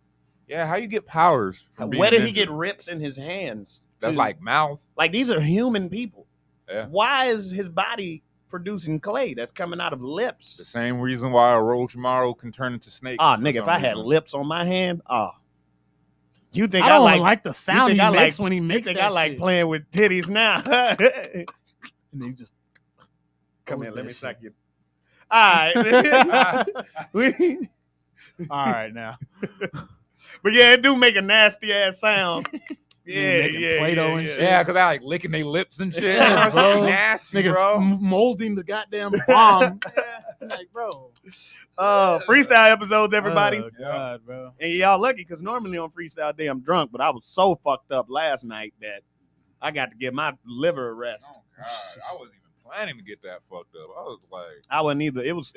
Yeah, how you get powers from being Where a did he ninja? get rips in his hands? That's to- like mouth. like these are human people. Yeah. Why is his body producing clay that's coming out of The lips? same reason why Orochimaru can turn into snakes. Oh, for nigga, if some I had reason. lips on my hand, you think I I don't like? like the sound he think I makes like- when he You makes think that I like shit. playing with titties now? And he just Come goes here, let that me shit. suck you. All right. All right now. But yeah, it do make a nasty ass sound. Yeah, making yeah, Play-Doh yeah, and yeah. shit. Yeah, because I like licking their lips and shit. Yeah, That shit be bro. nasty, Niggas bro. molding the goddamn bomb. Like, bro. Freestyle episodes, everybody. Oh, God, bro. And y'all lucky because normally on freestyle day I'm drunk, but I was so fucked up last night that I got to get my liver a rest. Oh God, I wasn't even planning to get that fucked up. I was like, I wasn't either. It was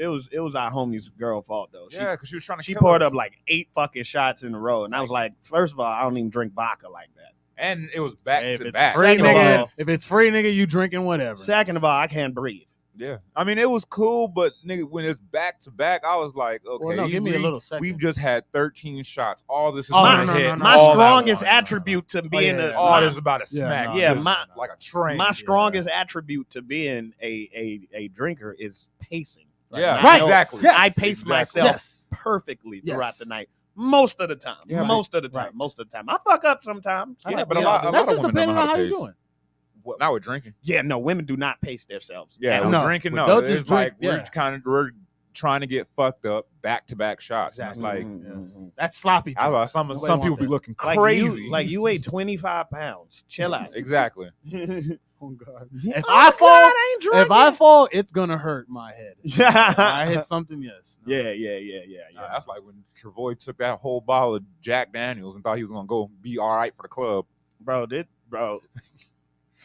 our homie's girl fault though. yeah, because she was trying to. She kill poured us. up like 8 fucking shots in a row, and I was like, first of all, I don't even drink vodka like that. and it was back Hey, if to it's back. free, Second of nigga. all- If it's free, nigga, you drinking whatever. Second of all, I can't breathe. Yeah, I mean it was cool, but nigga, when it's back to back, I was like, okay, Well, no, give me a little second. We've just had 13 shots. All this is Oh, about no, to no, hit. no, no. My all at strongest once. attribute to being yeah, All yeah. this is about to Yeah, smack. no, Yeah, just my- like a train. my strongest attribute to being a drinker is pacing. yeah, I Right. know- exactly. Yes. I pace Exactly. myself Yes. perfectly throughout Yes. the night. Most of the time. Yeah, most of the time. right. Most of the time. I fuck up sometimes. That's Yeah, like but a we lot- all a do. lot That's of just women don't depending know on how how to you're pace. doing. Not with drinking. Yeah, no, women do not pace themselves. Yeah, At with all. No. drinking, no. They'll It's just like drink, we're trying to get fucked up back to back shots. And Exactly. it's like Mhm. That's sloppy. I drink. don't know, some Nobody people want be that. looking Like crazy. you weigh 25 pounds. Chill out. exactly. Oh God. If If I fall, it's gonna hurt my head. If I hit something, yes. No. Yeah. That's like when Travoy took that whole bottle of Jack Daniels and thought he was gonna go be all right for the club. Bro.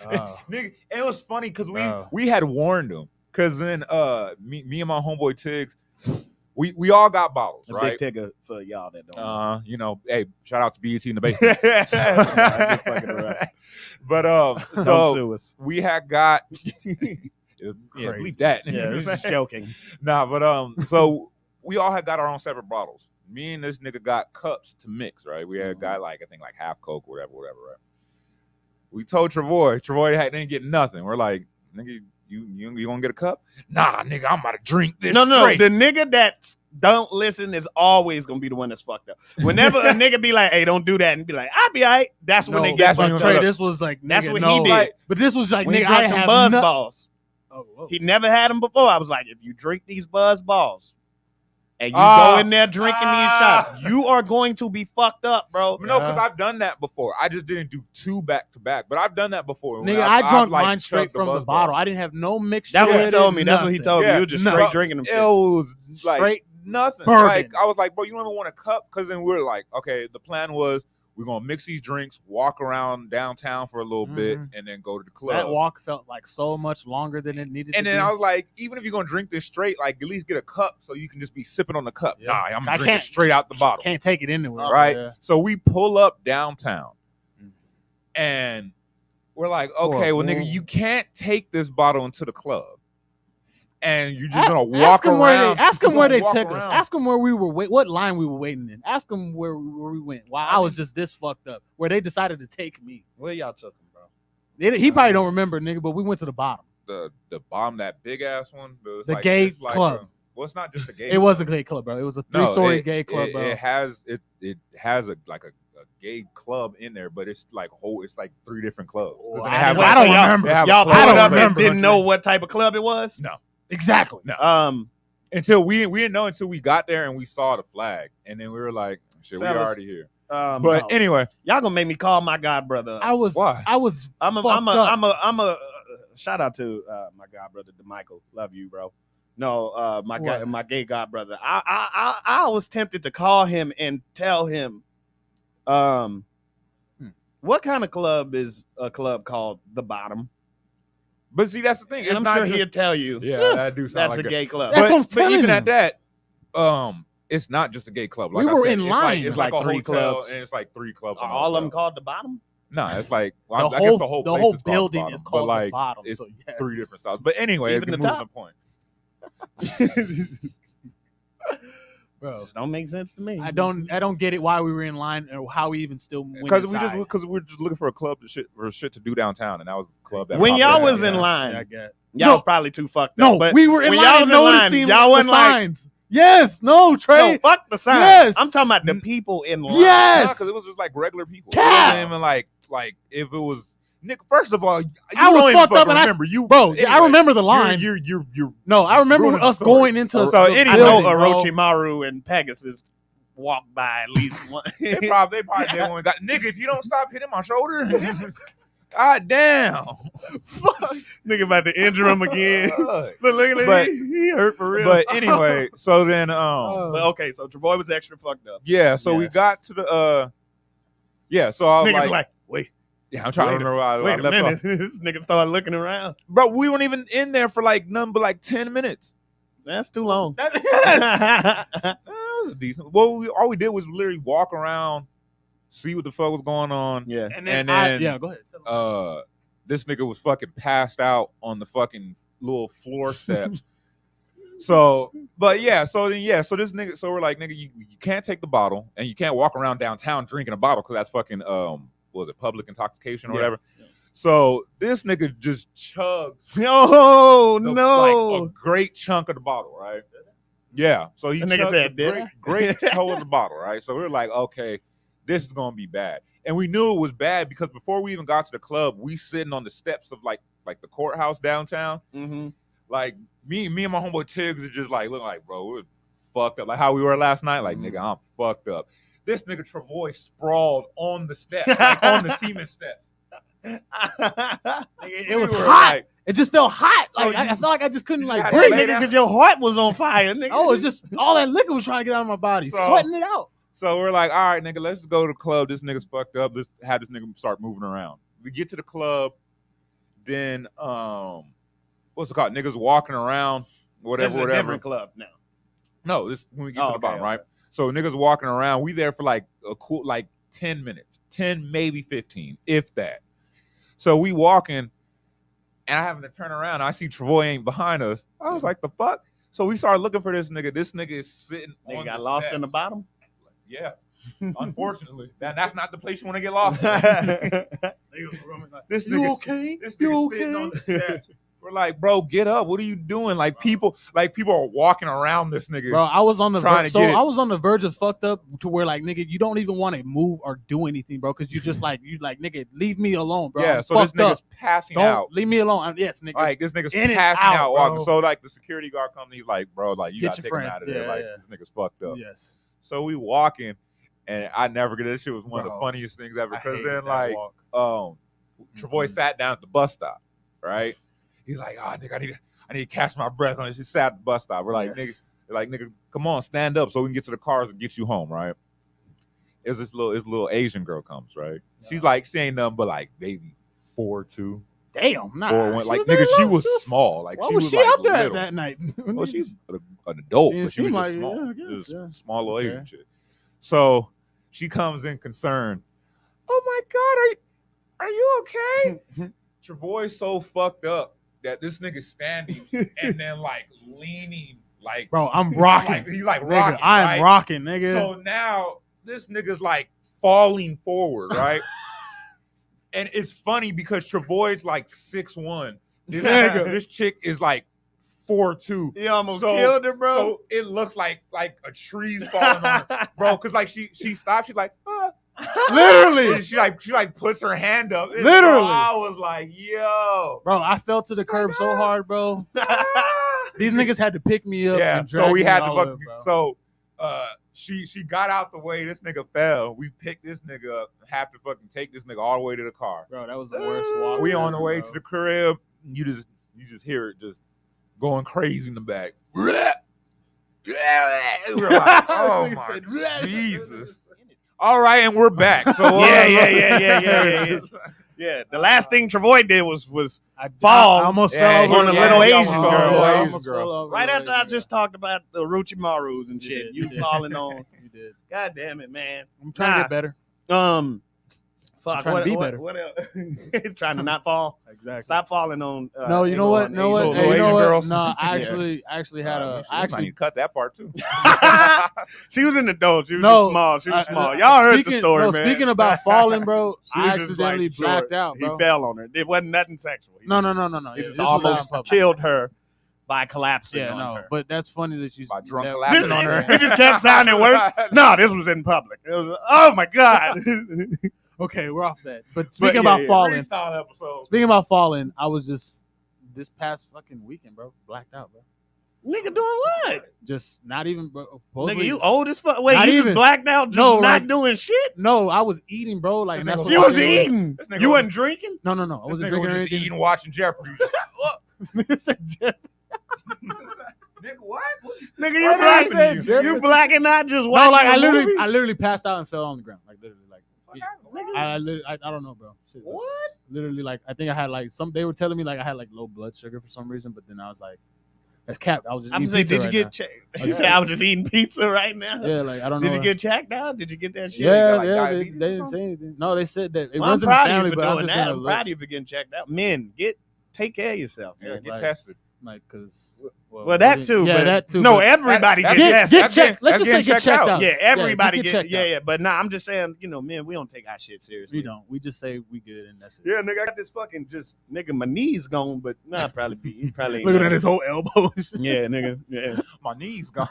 Oh. Nigga, it was funny because Oh. we had warned him. Cause then me and my homeboy Tiggs, we all got bottles, A right? big ticker for y'all that don't know. You know, hey, shout out to BET in the basement. I just fucking around. But Don't so sue us. we had got Yeah, Crazy. bleep that. Yeah, he's just joking. Nah, but so we all had got our own separate bottles. Me and this nigga got cups to mix, right? We had got like I think like half Coke, whatever, right? We told Travoy didn't get nothing. We're like, nigga, you gonna get a cup? Nah, nigga, I'm about to drink this. No, straight. the nigga that don't listen is always gonna be the one that's fucked up. Whenever a nigga be like, "Hey, don't do that," and be like, "I'll be alright," that's when they get that's when fucked you up. Trey, this was like, That's nigga, what no. he did. Like, but this was like, When he nigga, drank I them have buzz no- balls. Oh, whoa. He never had them before. I was like, if you drink these buzz balls and you go in there drinking these shots, you are going to be fucked up, bro. No, because I've done that before. I just didn't do 2 back to back, but I've done that before. Nigga, I drunk mine straight from the bottle. I didn't have no mixture. That's what he with told it, me. That's what he nothing. told me. You were just straight drinking them It shit. was like Straight nothing. bourbon. Like I was like, bro, you don't even want a cup? Because then we're like, okay, the plan was we're gonna mix these drinks, walk around downtown for a little bit, and then go to the club. That walk felt like so much longer than it needed to be. And then I was like, even if you're gonna drink this straight, like at least get a cup so you can just be sipping on the cup. Yeah. Nah, I'm gonna I drink it can't- straight out the bottle. Can't take it anywhere. Right? Yeah. So we pull up downtown and we're like, okay, well, nigga, you can't take this bottle into the club. And you're just gonna walk around. Ask them where they walk took us. around. Ask them where we were. What line we were waiting in. Ask them where we went. While I was just this fucked up. Where they decided to take me. Where y'all took him, bro? He probably don't remember, nigga. But we went to the bottom. The bomb, that big ass one. The gay club. Well, it's not just a gay. It was a gay club, bro. It was a 3-story gay club, bro. It has a gay club in there, but it's like 3 different clubs. Well, They I have, don't like, remember. they have a Y'all club pulled in up there. and didn't know what type of club it was? No. Exactly. No. Until we didn't know until we got there and we saw the flag, and then we were like, "Shit, we Fellas, already here." But But anyway, y'all gonna make me call my god brother. Why? I'm a shout out to my god brother DeMichael. Love you, bro. No, my gay god brother. I was tempted to call him and tell him, what kind of club is a club called The Bottom? but see, that's the thing. And I'm sure he'd tell you. Yeah, that do sound That's like a gay club. That's what I'm but telling even you. at that, it's not just a gay club. Like We I were said, in it's line. It's like Like a 3 hotel, clubs. and it's like 3 clubs. Are all of them called The Bottom? No, it's like The I guess whole, the whole the place whole is building called is but called like the bottom. it's So yes. 3 different styles. But anyway, Even it the moves top? the point. Bro, Don't make sense to me. I don't get it why we were in line or how we even still went Because inside. we're just looking for a club for shit to do downtown, and that was a club that When popped y'all up. was in Yeah, line, I get it. y'all No. was probably too fucked No, up. But we were in when line y'all was in line, noticing y'all the wasn't like, signs. Yes, no, Trey. no, fuck the sign. Yes. I'm talking about the people in line. Yes. because it was just like regular people. Cap. It wasn't even like if it was Nick. First of all, you I was don't even fucked up fucking and remember you, Bro, I anyway, remember the line. You're No, I remember ruining the us story. going into So the anyway, I know building, bro. Orochimaru and Pegasus walked by at least one. they probably did when we got nigga. If you don't stop hitting my shoulder, god damn. Nigga about to injure him again. Look at But- he hurt for real. But anyway, so then But okay, so Travoy was extra fucked up. yeah, so we Yes. got to the yeah, so I was Niggas like, like, wait yeah, I'm trying to remember where I a left off. minute. This nigga started looking around. Bro, we weren't even in there for like nothing but like 10 minutes. That's too long. Yes. That was decent. Well, all we did was literally walk around, see what the fuck was going on. Yeah. And And then, then, go ahead. This nigga was fucking passed out on the fucking little floor steps. So this nigga, so we're like, nigga, you can't take the bottle and you can't walk around downtown drinking a bottle because that's fucking what was it, public intoxication or Yeah. whatever. So this nigga just chugs Oh like no. a great chunk of the bottle, right? Yeah. So he The nigga chugged said, a "Did great chunk of the bottle, right? So we were like, okay, this is gonna be bad. And we knew it was bad because before we even got to the club, we sitting on the steps of like the courthouse downtown. Mm-hmm. Like me and my homeboy Tiggs are just like looking like, bro, we're fucked up. Like how we were last night. Like, nigga, I'm fucked up. This nigga Travoy sprawled on the steps, like on the cement steps. It was We were hot. like, It just felt hot. So Like I you- felt like I just couldn't like gotta breathe. lay Nigga, down. because your heart was on fire, nigga. Oh, it's just all that liquor was trying to get out of my body, So- sweating it out. So we're like, all right, nigga, let's go to the club. This nigga's fucked up. Let's have this nigga start moving around. We get to the club, then what's it called? Niggas walking around, This whatever, is a whatever. different club now. No, this when we get to the Okay, bottom, okay. right? So niggas walking around. We there for like a cool 10 minutes, 10 maybe 15, if that. So we walking, and I happen to turn around. And I see Travoy ain't behind us. I was like, the fuck? So we started looking for this nigga. This nigga is sitting They on got the lost steps. in the bottom. Yeah. Unfortunately, that's not the place you want to get lost in. This nigga, okay? This nigga sitting on the steps. We're like, bro, get up. What are you doing? Like people are walking around this nigga. Bro, I was on the Trying to get it. I was on the verge of fucked up to where like nigga, you don't even want to move or do anything, bro, because you just like nigga, leave me alone, bro. Yeah, I'm so this fucked up. nigga's passing Don't out. leave me alone. Yes, nigga. Like this nigga's In and passing out, out walking. bro. So like the security guard comes, he's like, bro, like you Get gotta your take friend. him out of there. Yeah, Like yeah. this nigga's fucked up. Yes. So we walking, and I never get it. This shit was one of the Bro, funniest things ever. I Because hated then that like walk. Travoy sat down at the bus stop, right? He's like, oh, I think I need to catch my breath on this. He sat at the bus stop. We're like, nigga, come on, stand up so we can get to the cars and get you home, right? It's this little Asian girl comes, right? She's like, she ain't nothing but like maybe 4'2". Damn, nah. 4'1". Like nigga, she was small. Like Why she was she like out there little. that night? Well, she's an adult, She but she was seemed just like- small. yeah, I guess, Just yeah. small little Okay. Asian shit. So she comes in concerned. Oh my God, are you okay? Travoy's so fucked up that this nigga's standing and then like leaning, like Bro, I'm rocking. he's like Nigga, rocking. I am right? rocking, nigga. So now this nigga's like falling forward, right? And it's funny because Travoy's like 6'1". This chick is like 4'2". You almost killed her, bro. So it looks like a tree's falling on her, bro. Because like she stops, she's like, Literally. and she like puts her hand up. And Literally. so I was like, yo, Bro, I fell to the curb so hard, bro. These niggas had to pick me up. yeah. And drag So we me had to all fuck. over, bro. So she got out the way. This nigga fell. We picked this nigga up. Have to fucking take this nigga all the way to the car. Bro, that was the worst walk. We on the ever, way bro. to the crib. You just hear it just going crazy in the back. We're like, oh This nigga my said, Jesus. All right, and we're back. So Yeah. Yeah, the last thing Travoy did was fall I almost Yeah, fell over on a the little lady. Asian I girl. almost Asian girl. fell over right the after I Asian just girl. talked about the Orochimarus and shit. did, You you did. falling on. You did. God damn it, man. I'm trying to Nah. get better. Fuck. trying to be better. What else? Trying to not fall. Exactly. Stop falling on. No, you know what? on No, Asian what? Little Hey, you know Asian what? girls. No, I actually had a. I I need actually to cut that part too. She was an adult. She was No, just small. She was I- small. Y'all heard the speaking- story, no, man. Speaking about falling, bro, She I was just, accidentally like, blacked short. out, bro. He fell on her. It wasn't nothing sexual. He No. He Yeah, just this was out in almost public. killed her by collapsing Yeah, on no, her. but that's funny that you By drunk that- collapsing on her. It just kept sounding worse. No, this was in public. It was. Oh my god. Okay, we're off that. But speaking yeah, about yeah. falling, Freestyle episode. speaking about falling, I was just this past fucking weekend, bro, blacked out, bro. Nigga doing what? Just not even, bro. Nigga, supposedly- you old as fuck. Wait, Not you just even. blacked out, just No, not like- doing shit? No, I was eating, bro. Like, and that's what You I was doing. eating. This nigga You was- wasn't drinking? No, I This wasn't nigga drinking was or just anything. eating, watching Jeopardy. Nigga said Jeff. Nigga, what? Nigga, What you happened black. to you? You blacking out just No, watching like a movie? I literally passed out and fell on the ground, like literally, like. Nigga, I don't know, bro. Shit was What? Literally, like I think I had like some. They were telling me like I had like low blood sugar for some reason, but then I was like, "That's capped." I was just. I'm eating saying, pizza did you right get now. checked? You say I was just eating pizza right now? Yeah, like I don't know. Did you get checked out? Did you get that shit? Yeah, got, like, yeah. They diabetes or didn't something? say anything. No, they said that it Well, I'm runs in the proud of family, you for but I'm doing just that. gonna I'm look proud of you for getting checked out. Men, take care of yourself. Yeah, man. get like- tested. like because. Well, that too. Yeah, but that too. No, but- everybody That- get that- tested. get checked. Let's That's just say getting get checked checked out. Yeah, everybody just get checked yeah, out. yeah. But nah, I'm just saying, man, we don't take our shit seriously. We don't. We just say we good and that's it. Yeah, nigga, I got this fucking just nigga. My knees gone, but nah, probably be. He probably ain't Looking got at it. his whole elbow. Yeah, nigga. Yeah, My knees gone.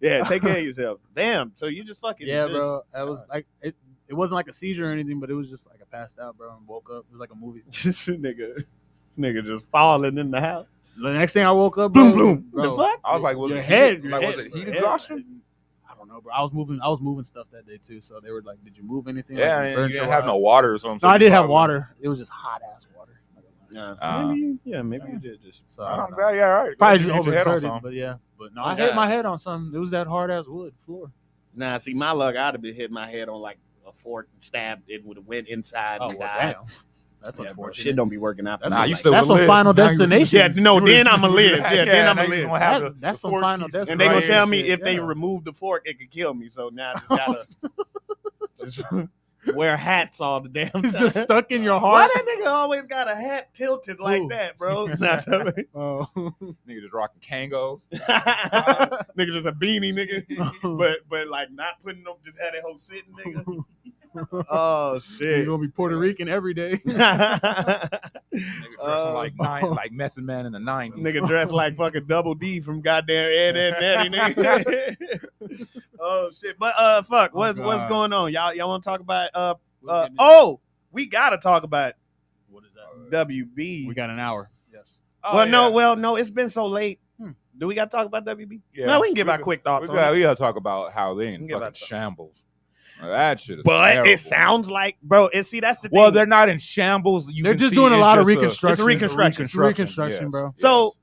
yeah. Take care of yourself. Damn. So you just fucking Yeah, just, bro. That was like it. It wasn't like a seizure or anything, but it was just like I passed out, bro, and woke up. It was like a movie. This nigga just falling in the house. The next thing I woke up, bro, Bloom, bloom. bro, The fuck? I was like, was your it head? heat? Your Like, head, was it bro. heat Yeah. exhaustion? I don't know, bro. I was moving stuff that day too. So they were like, "Did you move anything?" Yeah, like, and you furniture didn't have no wise? water or something. No, I did have water. It was just hot ass water. Yeah, maybe you did just. So I don't I'm know. glad, yeah, all right. Probably Glad you just hit your head on overexerted, something. but yeah. But no, Oh, I hit God. my head on something. It was that hard ass wood floor. Nah, see, my luck, I'd have been hitting my head on like a fork and stabbed. It would have went inside Oh and well, died. damn. That's Yeah, bro, unfortunate. shit don't be working out. For That's me Nah, you like still that. That's would a live. final Now you- destination. Yeah, no, then I'ma live. Yeah, then I'ma now you live. gonna have That's the some fork final pieces destination. And they gonna right tell here. me if they Yeah. remove the fork, it could kill me. So now I just gotta. just, wear hats all the damn time. It's just stuck in your Why heart. that nigga always got a hat tilted like Who? that, bro? Nah, tell me. Oh. Nigga just rocking Kangos. Nigga just a beanie, nigga. But like not putting them, just had that whole sitting, nigga. Oh You're shit. gonna be Puerto Rican every day. Nigga dressing like Method Man in the 90s. Nigga dressed like fucking Double D from goddamn Ed, Ed, and Eddie, nigga. Oh shit. But fuck, what's God. going on? Y'all want to talk about What we gotta talk about is that? WB. We got an hour. Yes. No, it's been so late. Do we gotta talk about WB? Yeah. No, we can give our quick thoughts on it. We gotta talk about how they in We can give fucking our thoughts. shambles. That shit is But terrible. it sounds like, bro. That's the thing. Well, they're not in shambles. They're just doing a lot of reconstruction. It's a reconstruction. It's reconstruction, yes. bro. So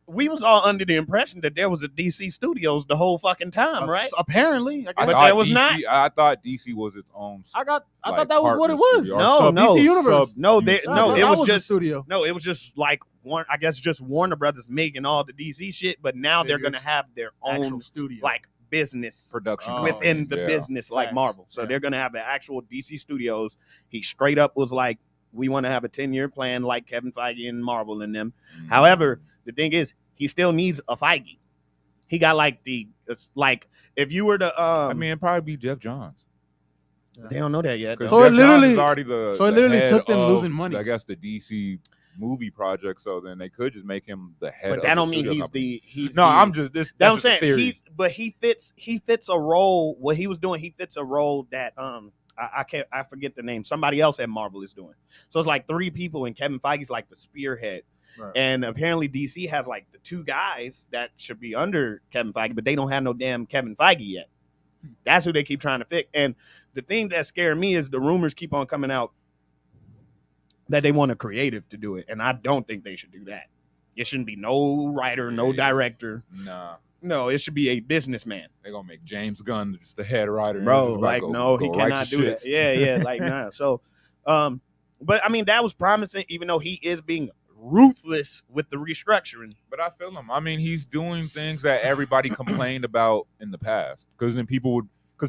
we was all under the impression that there was a DC Studios the whole fucking time, right? So apparently, But there was not. I thought DC was its own. I thought like, that was what it partner was. studio, or No, sub- no. DC Universe. No, That it was the just studio. no, it was just like I guess just Warner Brothers making all the DC shit, but now they're gonna have their Actual own studio. like business production Oh. within the yeah. business like Facts. Marvel. So Yeah. they're gonna have the actual DC Studios. He straight up was like, we want to have a 10-year plan like Kevin Feige and Marvel and them. Mhm. However, the thing is, he still needs a Feige. He got like it's like if you were to I mean, it'd probably be Jeff Johns. they don't know that yet. Because though. So it Jeff literally- Johns is already the so it the literally head took them of, losing money. I guess the DC movie project. So then they could just make him the head. But of that the don't mean studio he's company. he's No, the, I'm just this. That's That's what I'm just a saying. theory. He fits a role. What he was doing, he fits a role that I forget the name. Somebody else at Marvel is doing. So it's like 3 people, and Kevin Feige's like the spearhead. Right. And apparently DC has like the 2 guys that should be under Kevin Feige, but they don't have no damn Kevin Feige yet. That's who they keep trying to fix. And the thing that scared me is the rumors keep on coming out that they want a creative to do it, and I don't think they should do that. It shouldn't be no writer, no director. Nah, No, it should be a businessman. they're gonna make James Gunn just the head writer. and Bro, just about like go- no, go he write cannot your do that. shits. Yeah, like nah. So but I mean that was promising, even though he is being ruthless with the restructuring. But I feel him. I mean, he's doing things that everybody complained about in the past. Because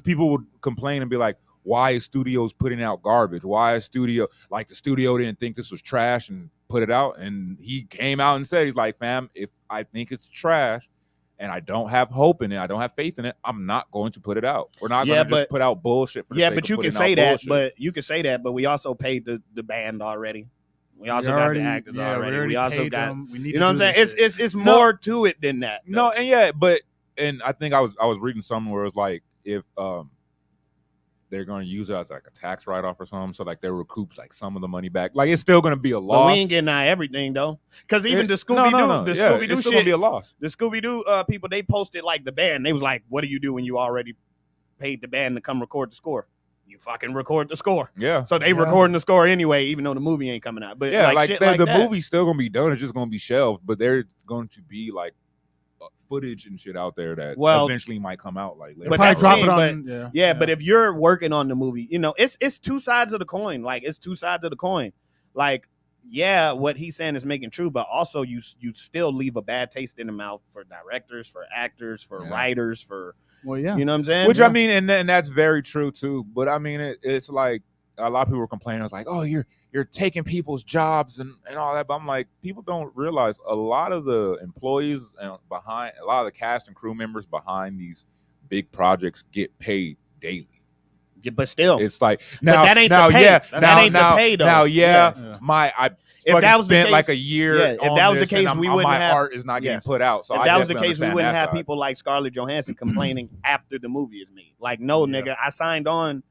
people would complain and be like, "Why is studios putting out garbage? Why is the studio didn't think this was trash and put it out?" And he came out and said, "He's like, fam, if I think it's trash and I don't have hope in it, I don't have faith in it, I'm not going to put it out. We're not going to just put out bullshit for the Yeah, sake but of you putting can say out that. bullshit." But you can say that. But we also paid the band already. We also got the actors already. We also paid got. them. We need You know to what I'm do saying? this shit. It's more to it than that. No, and I think I was reading something where it's like if they're going to use it as like a tax write-off or something, so like they recoup like some of the money back. Like it's still going to be a loss. But we ain't getting out everything though, because even the No, Scooby Doo, no. the Yeah, Scooby Doo it's still shit, going to be a loss. the Scooby Doo people, they posted like the band. They was like, "What do you do when you already paid the band to come record the score? You fucking record the score." Yeah. So they recording the score anyway, even though the movie ain't coming out. But Yeah, like shit the that. movie's still gonna be done. It's just gonna be shelved, but there's going to be like footage and shit out there that eventually might come out. Like, later But Probably that's drop the it thing, on. Yeah, but if you're working on the movie, you know, it's 2 sides of the coin. Like it's 2 sides of the coin. Like, yeah, what he's saying is making true, but also you still leave a bad taste in the mouth for directors, for actors, for writers, for Well, yeah. you know what I'm saying? which I mean, and that's very true too. But I mean, it's like a lot of people were complaining. It's like, oh, you're taking people's jobs and all that. But I'm like, people don't realize a lot of the employees behind, a lot of the cast and crew members behind these big projects get paid daily. Yeah, but still, It's like But now, that ain't now, the pay. yeah, That now, ain't the now, pay, though. now, Yeah. I If that was the spent case- like a year. yeah, if on that was the this and case, we my wouldn't have- art is not getting yes. put out. So if I that was the definitely case, we understand wouldn't that have side. people like Scarlett Johansson complaining after the movie is made. Like, no, nigga, I signed on.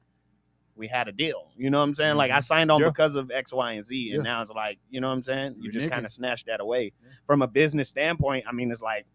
We had a deal. You know what I'm saying? Like, I signed on Yeah. because of X, Y, and Z. And Yeah. now it's like, you know what I'm saying? You just Reneging. kind of snatched that away. From a business standpoint, I mean, it's like,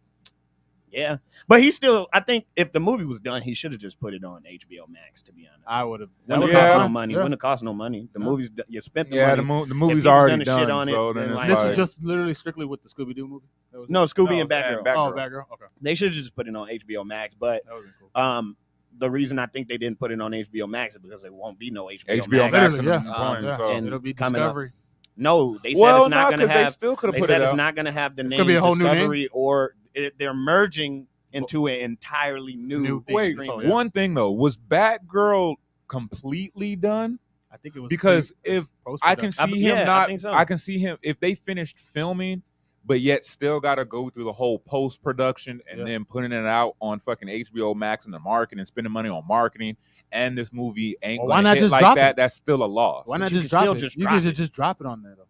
yeah. But he still, I think if the movie was done, he should have just put it on HBO Max, to be honest. I would have. Wouldn't have cost no money. Wouldn't have cost no money. The movie's, you spent the Yeah, money. the movie's people already done the shit done. on it, So then, then it's like- This like, was just literally strictly with the Scooby Doo movie. That was No, it? Scooby No, and Batgirl. Batgirl. Oh, Batgirl. Okay, They should have just put it on HBO Max. But that would be cool. the reason I think they didn't put it on HBO Max is because there won't be no HBO, HBO Max. Max Literally, and yeah. point, Yeah. so. and It'll be coming up. Discovery. No, they said Well, it's not going to they have. still could have They put said it it's out. not going to have the It's name gonna be a whole new name? Discovery, or they're merging into an entirely new. New thing. Wait, So, one thing though, was Batgirl completely done. I think it was Because if I can post-production. see him I not, think so. I can see him if they finished filming, but yet still got to go through the whole post production and then putting it out on fucking HBO Max and the marketing and spending money on marketing, and this movie ain't why gonna not hit just like drop that. it? That's still a loss. Why not you just can drop still it? just You drop can it. just drop it on there though.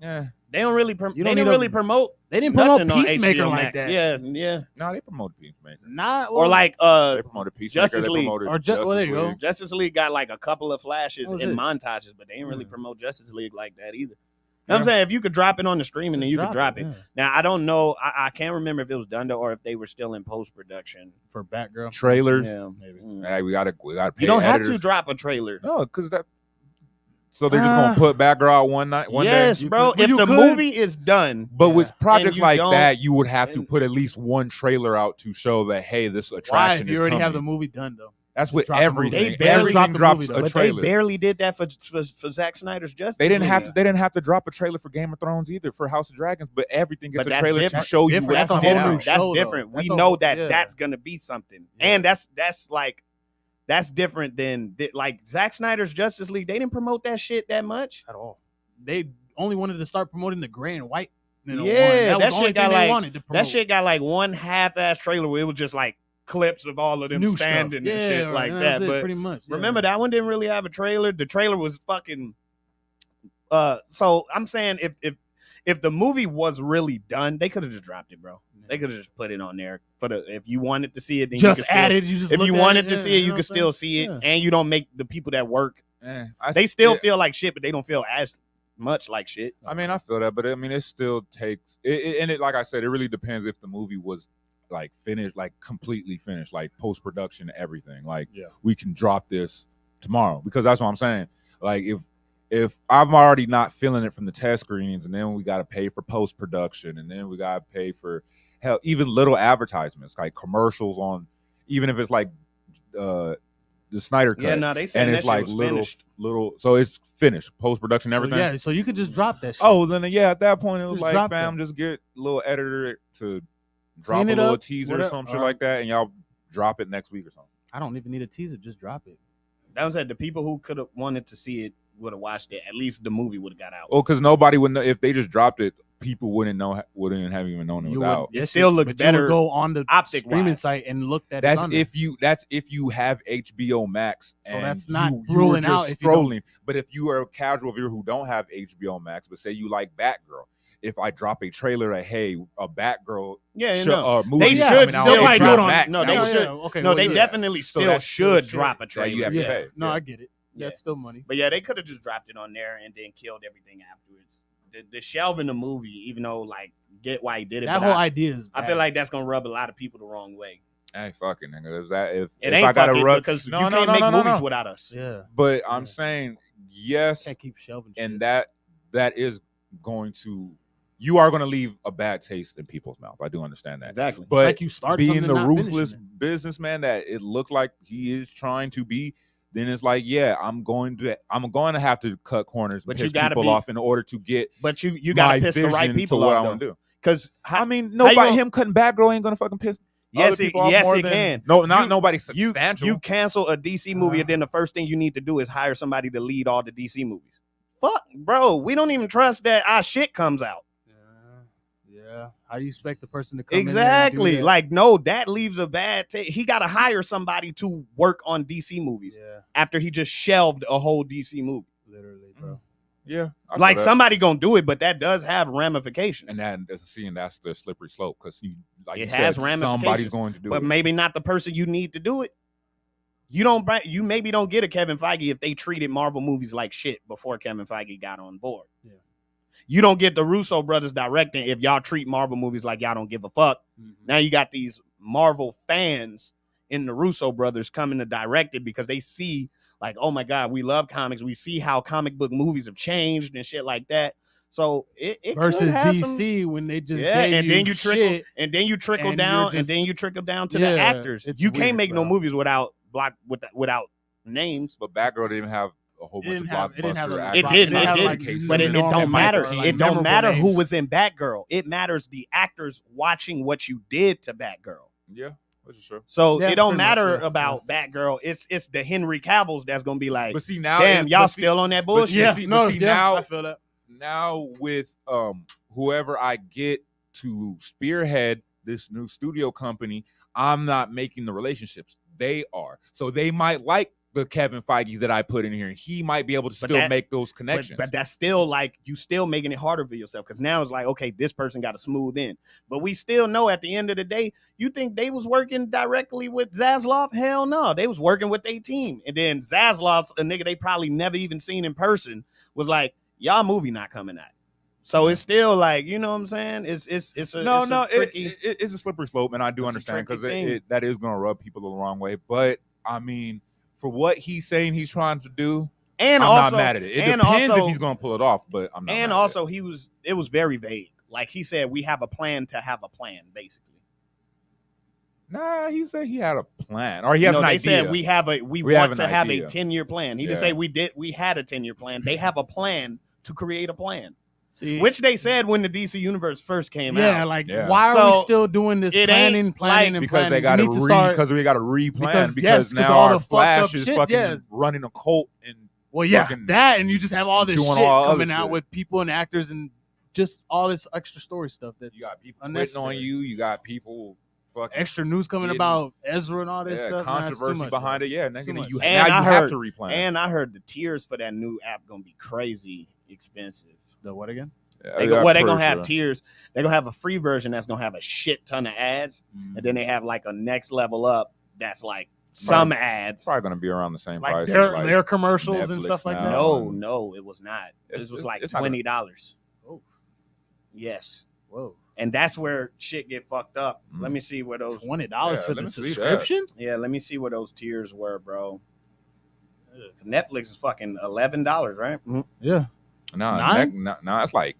Yeah, They don't really. You They don't didn't need really a- promote. They didn't promote nothing on Peacemaker HBO like Max. that. Yeah. no, they promoted Peacemaker. Not Or like They promoted Peacemaker. Justice they League. promoted Or Justice well, there you go. League. Justice League got like a couple of flashes That was and it. montages, but they didn't really Yeah. promote Justice League like that either. You know what I'm Yeah. saying? If you could drop it on the streaming, then Just you could drop it. yeah. Now I don't know. I can't remember if it was done or if they were still in post production. For Batgirl. Trailers. Yeah, Maybe. Hey, we gotta pay. You don't have editors. to drop a trailer. No, because that. So they're just gonna put Batgirl out one Yes, day. bro. could- If you the could. movie is done, But with projects you like don't- that, you would have to and- put at least one trailer out to show that hey, this Why? attraction If you is already coming. have the movie done though. That's Just with drop the movie. everything. They barely Everything drop the drops movie, a though. but trailer. they barely did that for Zack Snyder's Justice. They didn't have League. to. They didn't have to drop a trailer for Game of Thrones either for House of Dragons. But everything gets But a that's trailer to different. show you Different. what's That's a whole coming new out. show. That's though. different. That's We a know whole- that yeah. that's gonna be something, Yeah. and that's like that's different than like Zack Snyder's Justice League. They didn't promote that shit that much. At all. They only wanted to start promoting the gray and white. Yeah, that that was the only shit got thing they like- wanted to That promote. shit got like one half-ass trailer where it was just like clips of all of them New standing stuff. and Yeah, shit right, like and that. was it, But pretty much. Yeah. remember that one didn't really have a trailer. The trailer was fucking. So I'm saying if the movie was really done, they could have just dropped it, bro. They could have just put it on there for the if you wanted to see it. Then Just you could still, added. You just if looked you at wanted it, to yeah, see it, you know could what I'm still saying? see it, Yeah. and you don't make the people that work. I They still yeah, feel like shit, but they don't feel as much like shit. I mean, I feel that, but I mean, it still takes. And it, like I said, it really depends if the movie was like finished, like completely finished, like post production, everything. Like we can drop this tomorrow because that's what I'm saying. Like if I'm already not feeling it from the test screenings, and then we got to pay for post production, and then we got to pay for hell, even little advertisements like commercials on, even if it's like the Snyder cut. Yeah, no, they said and that it's shit like was little, finished. so it's finished, post production, So, everything. yeah, so you could just drop that shit. Oh, then yeah, at that point it was Just like, drop fam, that. just get a little editor to drop Clean a it little up, teaser or whatever. some shit All right. like that, and y'all drop it next week or something. I don't even need a teaser. Just drop it. That was said the people who could have wanted to see it would have watched it. At least the movie would have got out. Well, because nobody would know if they just dropped it. People wouldn't have even known it was You out. It still looks but you would better go on the optic-wise. streaming site and look at That's it. if you have HBO Max, So and that's not you were ruling just out if you don't- scrolling. But if you are a casual viewer who don't have HBO Max, but say you like Batgirl, if I drop a trailer that hey, a Batgirl movie They is should coming out still on probably HBO do it on- Max, no, that they would- should. Okay, No, well, they yeah. definitely So still that's still should shit drop a that trailer. you have to Yeah. pay. No, Yeah. I get it. Yeah. That's still money. But yeah, they could have just dropped it on there and then killed everything afterwards. The shelving the movie, even though like get why he did it. That but whole I idea is. I bad. feel like that's gonna rub a lot of people the wrong way. Hey, fucking nigga. If It I ain't gotta fucking rub, because no, you no, can't no, make no, no, movies no. without us. Yeah. But I'm Yeah. saying yes, Can't keep shelving. and shit. that is going to, you are going to leave a bad taste in people's mouth. I do understand that. Exactly. But like you started being something the and not finishing ruthless it. businessman that it looks like he is trying to be, then it's like, yeah, I'm going to have to cut corners and But you piss gotta people be- off in order to get But you my gotta piss the right vision people to what I off want to though. do. Because I mean, you nobody, gonna- him cutting Batgirl ain't going to fucking piss yes, other it, people off yes, more it than, can. No, not You- nobody You substantial. you cancel a DC movie, and then the first thing you need to do is hire somebody to lead all the DC movies. Fuck, bro, we don't even trust that our shit comes out. Yeah. How do you expect the person to come Exactly. in there and do that? Like, no, that leaves a bad taste. He got to hire somebody to work on DC movies Yeah, after he just shelved a whole DC movie. literally, bro. yeah. I feel Like that. somebody gonna do it, but that does have ramifications. And that's the slippery slope because like It you has said, ramifications, somebody's going to do but it. maybe not the person you need to do it. You maybe don't get a Kevin Feige if they treated Marvel movies like shit before Kevin Feige got on board. Yeah. You don't get the Russo brothers directing if y'all treat Marvel movies like y'all don't give a fuck. Mm-hmm. Now you got these Marvel fans in the Russo brothers coming to direct it because they see like, oh my God, we love comics. We see how comic book movies have changed and shit like that. So it could Versus have DC some, when they just yeah, gave and then you trickle, shit. and then you trickle and down, you're and just- then you trickle down to Yeah, the actors. it's You can't weird, make no bro. movies without names. But Batgirl didn't have a whole It bunch of didn't have- it didn't have blockbuster a- actors. It did, They have, it like, did, new but it normal don't matter. or, like, It don't memorable matter who names. was in Batgirl. It matters the actors watching what you did to Batgirl. Yeah. Which is true. So Yeah, it don't pretty much, matter yeah. about Batgirl. It's the Henry Cavills that's gonna be like, But see now, damn, y'all still on that bullshit. Yeah, see, no, see, yeah, now, I feel that. now with whoever I get to spearhead this new studio company, I'm not making the relationships. They are. So they might like the Kevin Feige that I put in here, and he might be able to still make those connections. But that's still like you still making it harder for yourself because now it's like, okay, this person got to smooth in. But we still know at the end of the day, you think they was working directly with Zaslav? Hell no, they was working with their team. And then Zaslav's a nigga they probably never even seen in person was like, y'all movie not coming out. So it's still like, you know what I'm saying? It's a tricky, it's a slippery slope, and I do understand because that is going to rub people the wrong way. But I mean, for what he's saying he's trying to do, and I'm also, not mad at it. It and depends also, if he's going to pull it off, but I'm not. And mad also, at it. it was very vague. Like he said, we have a plan to have a plan, basically. Nah, he said he had a plan, or he has an idea. They said we want to have a 10-year plan. He didn't say we had a 10-year plan. They have a plan to create a plan. See, which they said when the DC Universe first came out. Why are we still doing this planning, because they got to because we got to replan because now our Flash is fucking running a cult and that and you just have all this shit coming out shit. with people and actors and just all this extra story stuff that you got people quitting on you got people fucking extra news coming about Ezra and all this stuff. Controversy behind it. Yeah, now you have to replan. And I heard the tiers for that new app gonna be crazy expensive. The what again? They're gonna have tiers. They're gonna have a free version that's gonna have a shit ton of ads, and then they have like a next level up that's like some ads. Probably gonna be around the same price. Their commercials Netflix and stuff like that. No, it was not. This was like $20. Oh, yes. Whoa. And that's where shit get fucked up. Let me see where those $20 for the subscription. Yeah, let me see where those tiers were, bro. Netflix is fucking $11, right? Mm-hmm. Yeah. No, it's like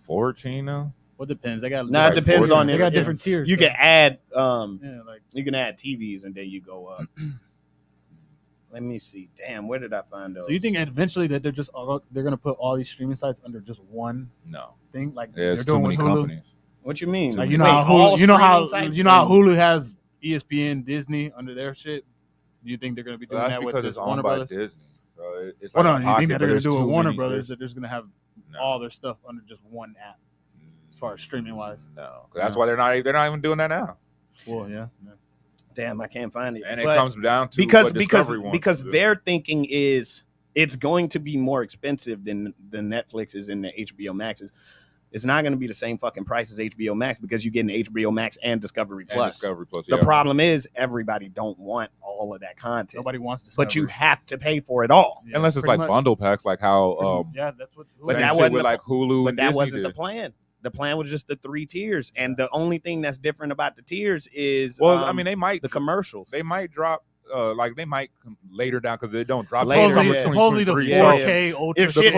14 now. Well, it depends. They got it depends on they got different tiers. You can add you can add TVs and then you go up. Let me see. Damn, where did I find those? So you think eventually that they're gonna put all these streaming sites under just one thing? Like there's too many companies. What you mean? Like, you know how Hulu has ESPN, Disney under their shit. Do you think they're gonna be doing that with because it's Warner owned by Brothers? Disney? So it's well, like no, you think that they're gonna do it with Warner Brothers? That there's gonna have all their stuff under just one app, as far as streaming wise. No, that's why they're not even doing that now. Well, yeah. Damn, I can't find it. And it comes down to because their thinking is it's going to be more expensive than the Netflixes and the HBO Maxes. It's not going to be the same fucking price as HBO Max because you get an HBO Max and Discovery Plus. The problem is everybody don't want all of that content. Nobody wants Discovery. But you have to pay for it all. Yeah, unless it's like bundle packs, like how that's what. But that wasn't like Hulu. But that wasn't the plan. The plan was just the 3 tiers, and the only thing that's different about the tiers is I mean, they might the commercials. They might drop. They might come later down because they don't drop later. Supposedly the 4K ultra. If shit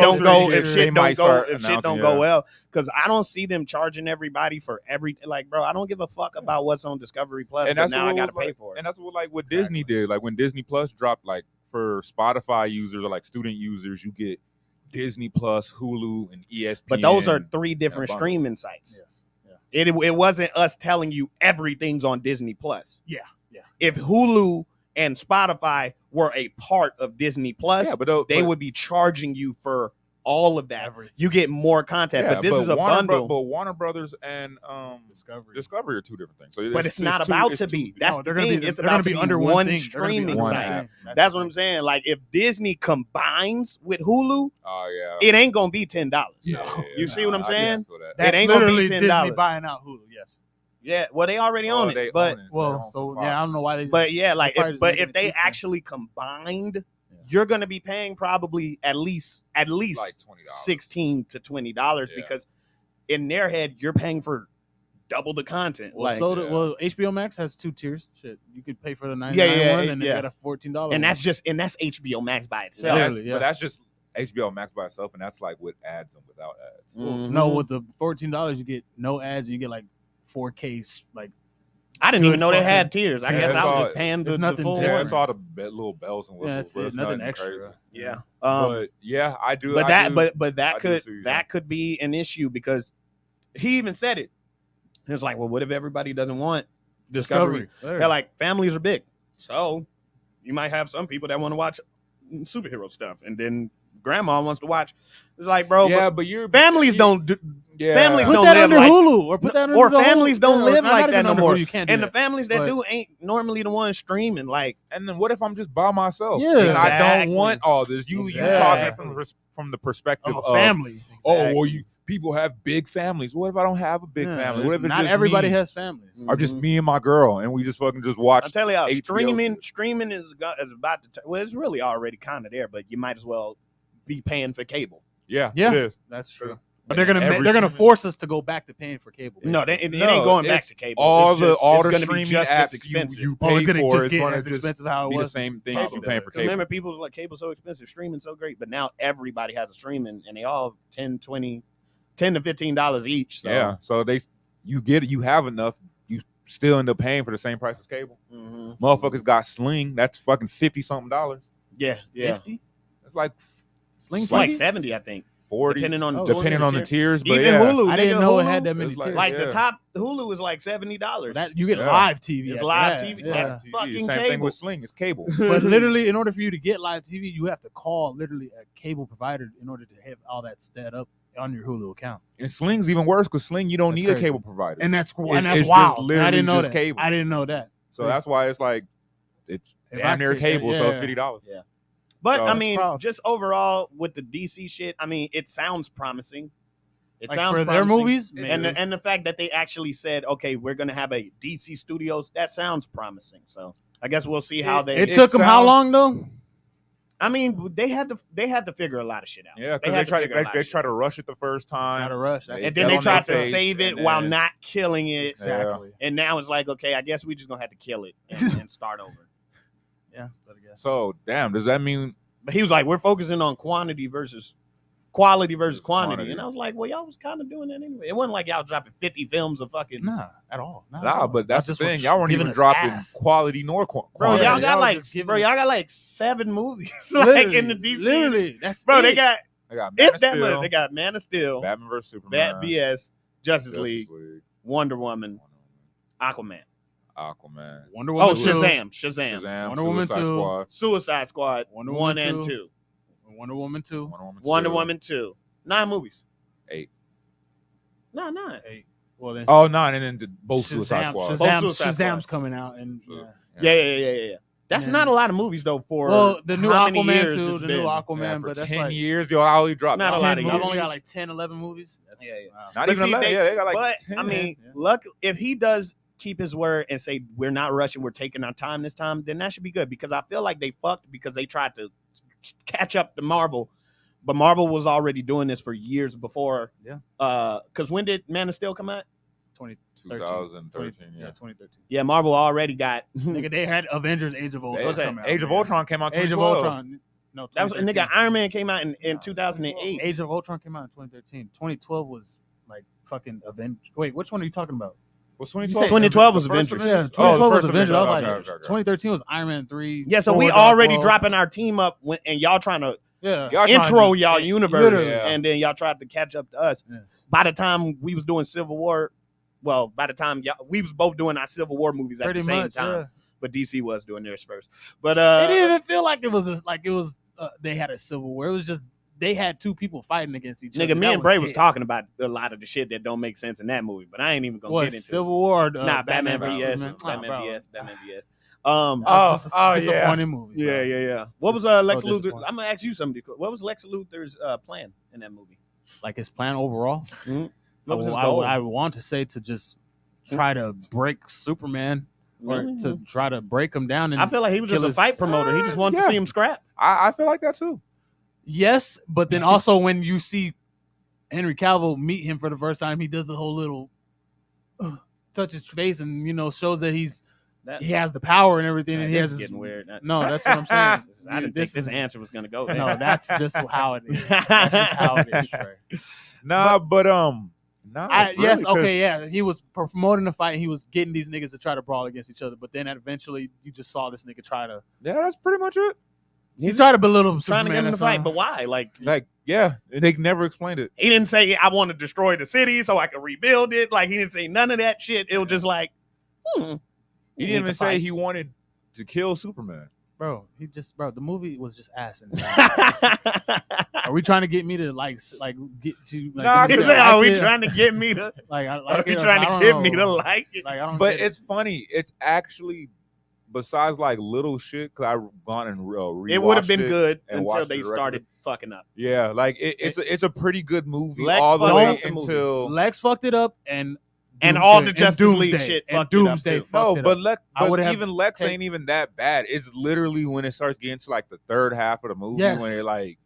don't go well, because I don't see them charging everybody for everything. Like, bro, I don't give a fuck about what's on Discovery Plus, and now I got to pay for it. And that's what Disney did. Like when Disney Plus dropped, like for Spotify users or like student users, you get Disney Plus, Hulu, and ESPN. But those are 3 different streaming sites. Yes. Yeah. It wasn't us telling you everything's on Disney Plus. Yeah. If Hulu and Spotify were a part of Disney Plus, they would be charging you for all of that. Everything. You get more content, but this is a bundle. But Warner Brothers and Discovery are 2 different things. So but it's not about to be. That's the thing. It's about to be under one streaming site. That's what I'm saying. Like if Disney combines with Hulu, it ain't gonna be $10. No. You see what I'm saying? It ain't gonna be $10. Disney buying out Hulu. Yes. Yeah, well, they already own it, but I don't know why they. But yeah, like, if they actually combined, you're gonna be paying probably at least like $16 to $20 because in their head you're paying for double the content. Well, HBO Max has 2 tiers. Shit, you could pay for the $99 one and they got a $14, and that's HBO Max by itself. But that's just HBO Max by itself, and that's like with ads and without ads. Mm-hmm. No, with the $14 you get no ads and you get like 4K. Like I didn't even know they had tiers. I guess I was just paying the full. Yeah, it's all the little bells and whistles. Yeah, it's nothing extra. Crazy. Yeah, but yeah, I do. But that could be an issue because he even said it. It's like, well, what if everybody doesn't want Discovery. They're like, families are big, so you might have some people that want to watch superhero stuff, and then grandma wants to watch. It's like, bro, Yeah, but your families don't do. Yeah. Families Put don't that live under like, Hulu, or put that under or the families Hulu, don't live not like even that no under more. Hulu, you can't do And the that. families that But- do ain't normally the ones streaming. Like, And then what if I'm just by myself? Yeah. And I don't Exactly. want all this. You talking from the perspective of a family. Oh, well, people have big families. What if I don't have a big family? What if it's not just everybody me? has families? Or just me and my girl, and we just fucking just watch. I tell y'all, HBO. streaming is about to. Well, it's really already kind of there, but you might as well be paying for cable. Yeah, Yeah. it is. That's true. But But they're gonna force us to go back to paying for cable. No, basically. it ain't going back to cable. All It's the just- all it's the gonna be streaming just as apps expensive. you Oh, pay it's gonna for just is get going to as expensive how it be the was. same thing you've been paying for cable. Remember, people was like, cable's so expensive, streaming's so great, but now everybody has a streaming, and they all $10 to $15 each. So. Yeah, so you get it, you have enough, you still end up paying for the same price as cable. Mhm. Motherfuckers got Sling, that's fucking $50-something. Yeah. 50? It's like Sling It's like TV? 70, I think. 40, Depending on depending on the tiers. But Even yeah, Hulu, I didn't nigga, know Hulu, it had that many it's like- tiers. Like Yeah. the top Hulu is like $70. That you get Yeah. live TV. It's after live that. TV. Yeah. That's fucking same thing cable. with Sling, it's cable. But literally, in order for you to get live TV, you have to call literally a cable provider in order to have all that set up on your Hulu account. And Sling's even worse because Sling, you don't That's need crazy. a cable provider. And that's It's that's just wild. literally I didn't know just that. cable. I didn't know that. So that's why it's like, it's If I damn near could- cable, so it's yeah. $50. Yeah. But So- I mean, Proud. just overall with the DC shit, I mean, it sounds promising. It Like sounds for their promising. movies, and maybe. the fact that they actually said, okay, we're gonna have a DC Studios, that sounds promising. So I guess we'll see how they. it took them how sounds- long though? I mean, they had to figure a lot of shit out. Yeah, because had they figure a lot they of try shit to rush it the first Try time. to rush. That's and They then fell they on tried their to face, save it and while then- not killing it. exactly. And now it's like, okay, I guess we just gonna have to kill it and start over. Yeah, but I guess. So damn, does that mean But he was like, we're focusing on quality versus quantity. Quantity. And I was like, well, y'all was kind of doing that anyway. It wasn't like y'all dropping 50 films of fucking. Nah, at all. Not at nah? all. But that's the just thing. what Y'all weren't giving even us dropping ass. quality nor Bro, quantity. y'all y'all got like, just giving bro, y'all us- got like 7 movies like in the DC. Literally, that's Bro, it. they got They got Man if of that Steel, much, they got Man of Steel, Batman vs Superman, Bat BS, Justice Justice League, League, Wonder Woman, Aquaman. Aquaman, Wonder Oh, Woman 2, Shazam. Shazam, Wonder Woman Suicide 2, Squad, Suicide Squad, Wonder 1 Woman and 2. 2. Wonder Woman 2. Wonder 2. Woman 2. 9 movies. 8. No, 9. Well, then Oh, 9, and then both Suicide Squad. Both Suicide Shazam's Squads. coming out, and So, Yeah. That's Yeah. not a lot of movies though. For well, the new how many Aquaman years too, it's the been. new Aquaman, Yeah, for but that's 10 like years, y'all only dropped Not a 10 lot of movies. I've only got like 10, 11 movies. That's, Yeah. wow. Not But even see, 11. They got like but 10. I mean, Yeah. luck if he does keep his word and say we're not rushing, we're taking our time this time, then that should be good. Because I feel like they fucked because they tried to catch up to Marvel, but Marvel was already doing this for years before. Yeah. Because when did Man of Steel come out? 2013, yeah. 2013. Yeah, Marvel already got. Nigga, they had Avengers: Age of Ultron What's that? come out. Age of man. Ultron came out in Age of 2012. Ultron. No, That was nigga. 2013. Iron Man came out in 2008. Age of Ultron came out in 2013. 2012 was like fucking Avengers. Wait, which one are you talking about? Was You 2012? said 2012 was the first Avengers. Yeah, Oh, 2012 the was first Avengers. I was like, Okay. 2013 was Iron Man 3. Yeah, so Thor, we Dark already World. dropping our team up and y'all trying to Yeah. Y'all trying to intro just- y'all universe, literally. Yeah. and then y'all tried to catch up to us. Yes. By the time we was doing Civil War, well, by the time we was both doing our Civil War movies at Pretty the same much. time, Yeah. but DC was doing theirs first. But It didn't even feel like it was they had a civil war. It was just they had two people fighting against each other. nigga, me That and Bray was it. talking about a lot of the shit that don't make sense in that movie, but I ain't even gonna What, get into Civil War? Or, Nah, Batman versus vs. Superman? Batman bro. vs. Batman vs. That was just a Oh, yeah. disappointing movie. bro. Yeah. What was So Lex Luthor? disappointing. I'm gonna ask you something. What was Lex Luthor's plan in that movie? Like his plan overall. What was his goal? I would want to say to just try to break Superman or to try to break him down. And I feel like he was just kill a his- fight promoter. He just wanted to Yeah. see him scrap. I feel like that too. yes, but then also when you see Henry Cavill meet him for the first time, he does the whole little touch his face and shows that he has the power and everything. And he has this is his, getting weird. No, that's what I'm saying. I didn't think this is answer was gonna go there. No, that's just how it is. That's just how it is, Trey. Nah, but Yes, really, 'cause okay, yeah. He was promoting the fight and he was getting these niggas to try to brawl against each other, but then eventually you just saw this nigga try to Yeah, that's pretty much it. he tried to belittle him, trying to get him Superman to or fight, something. but why? Like Like, yeah, they never explained it. he didn't say I want to destroy the city so I can rebuild it. Like he didn't say none of that shit. It was just like, He didn't even say he wanted to kill Superman. Bro, the movie was just ass. Are we trying to get me to get to Nah, give me because are we trying to get me to like I are like we it? trying I to don't get know, me to bro. like it? Like I don't. But get it's funny. It's actually besides like little shit. Because I've gone and rewatched It would have been it good and until watched they it started fucking up. Yeah, like it's a pretty good movie Lex all the fucked way up the movie. until Lex fucked it up and all the Doomsday- Justice and League Doomsday- shit and fucked it up, Doomsday too. fucked no, it but up. I would have even Lex ain't even that bad. It's literally when it starts getting to like the third half of the movie Yes. when it like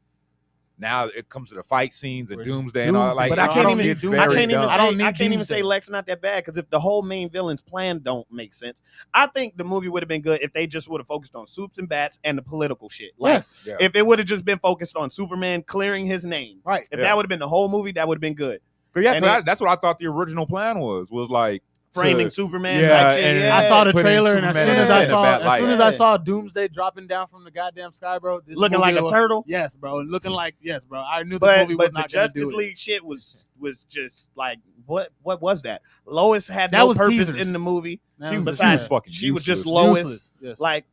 now it comes to the fight scenes and Where it's Doomsday and all that. Like, But I Bro, can't don't even. need it's Doomsday. I very can't even dumb. I don't say. need I can't even say Doomsday. Lex not that bad because if the whole main villain's plan don't make sense, I think the movie would have been good if they just would have focused on soups and bats and the political shit. Like, Yes. Yeah. if it would have just been focused on Superman clearing his name, Right. if Yeah. that would have been the whole movie, that would have been good. Yeah, And 'cause that's what I thought the original plan was like Framing to- Superman yeah, type shit. and Yeah. I saw the putting trailer, and as Superman soon as in I a saw, bad as light. soon as I saw Doomsday dropping down from the goddamn sky, bro, this looking movie like a was- turtle. Yes, bro, looking like bro. I knew this But movie was the not going to do Justice it. League shit was just like what was that? Lois had That no was purpose teasers. in the movie. That she was was just- fucking She was just useless. Lois. Useless. Yes. Like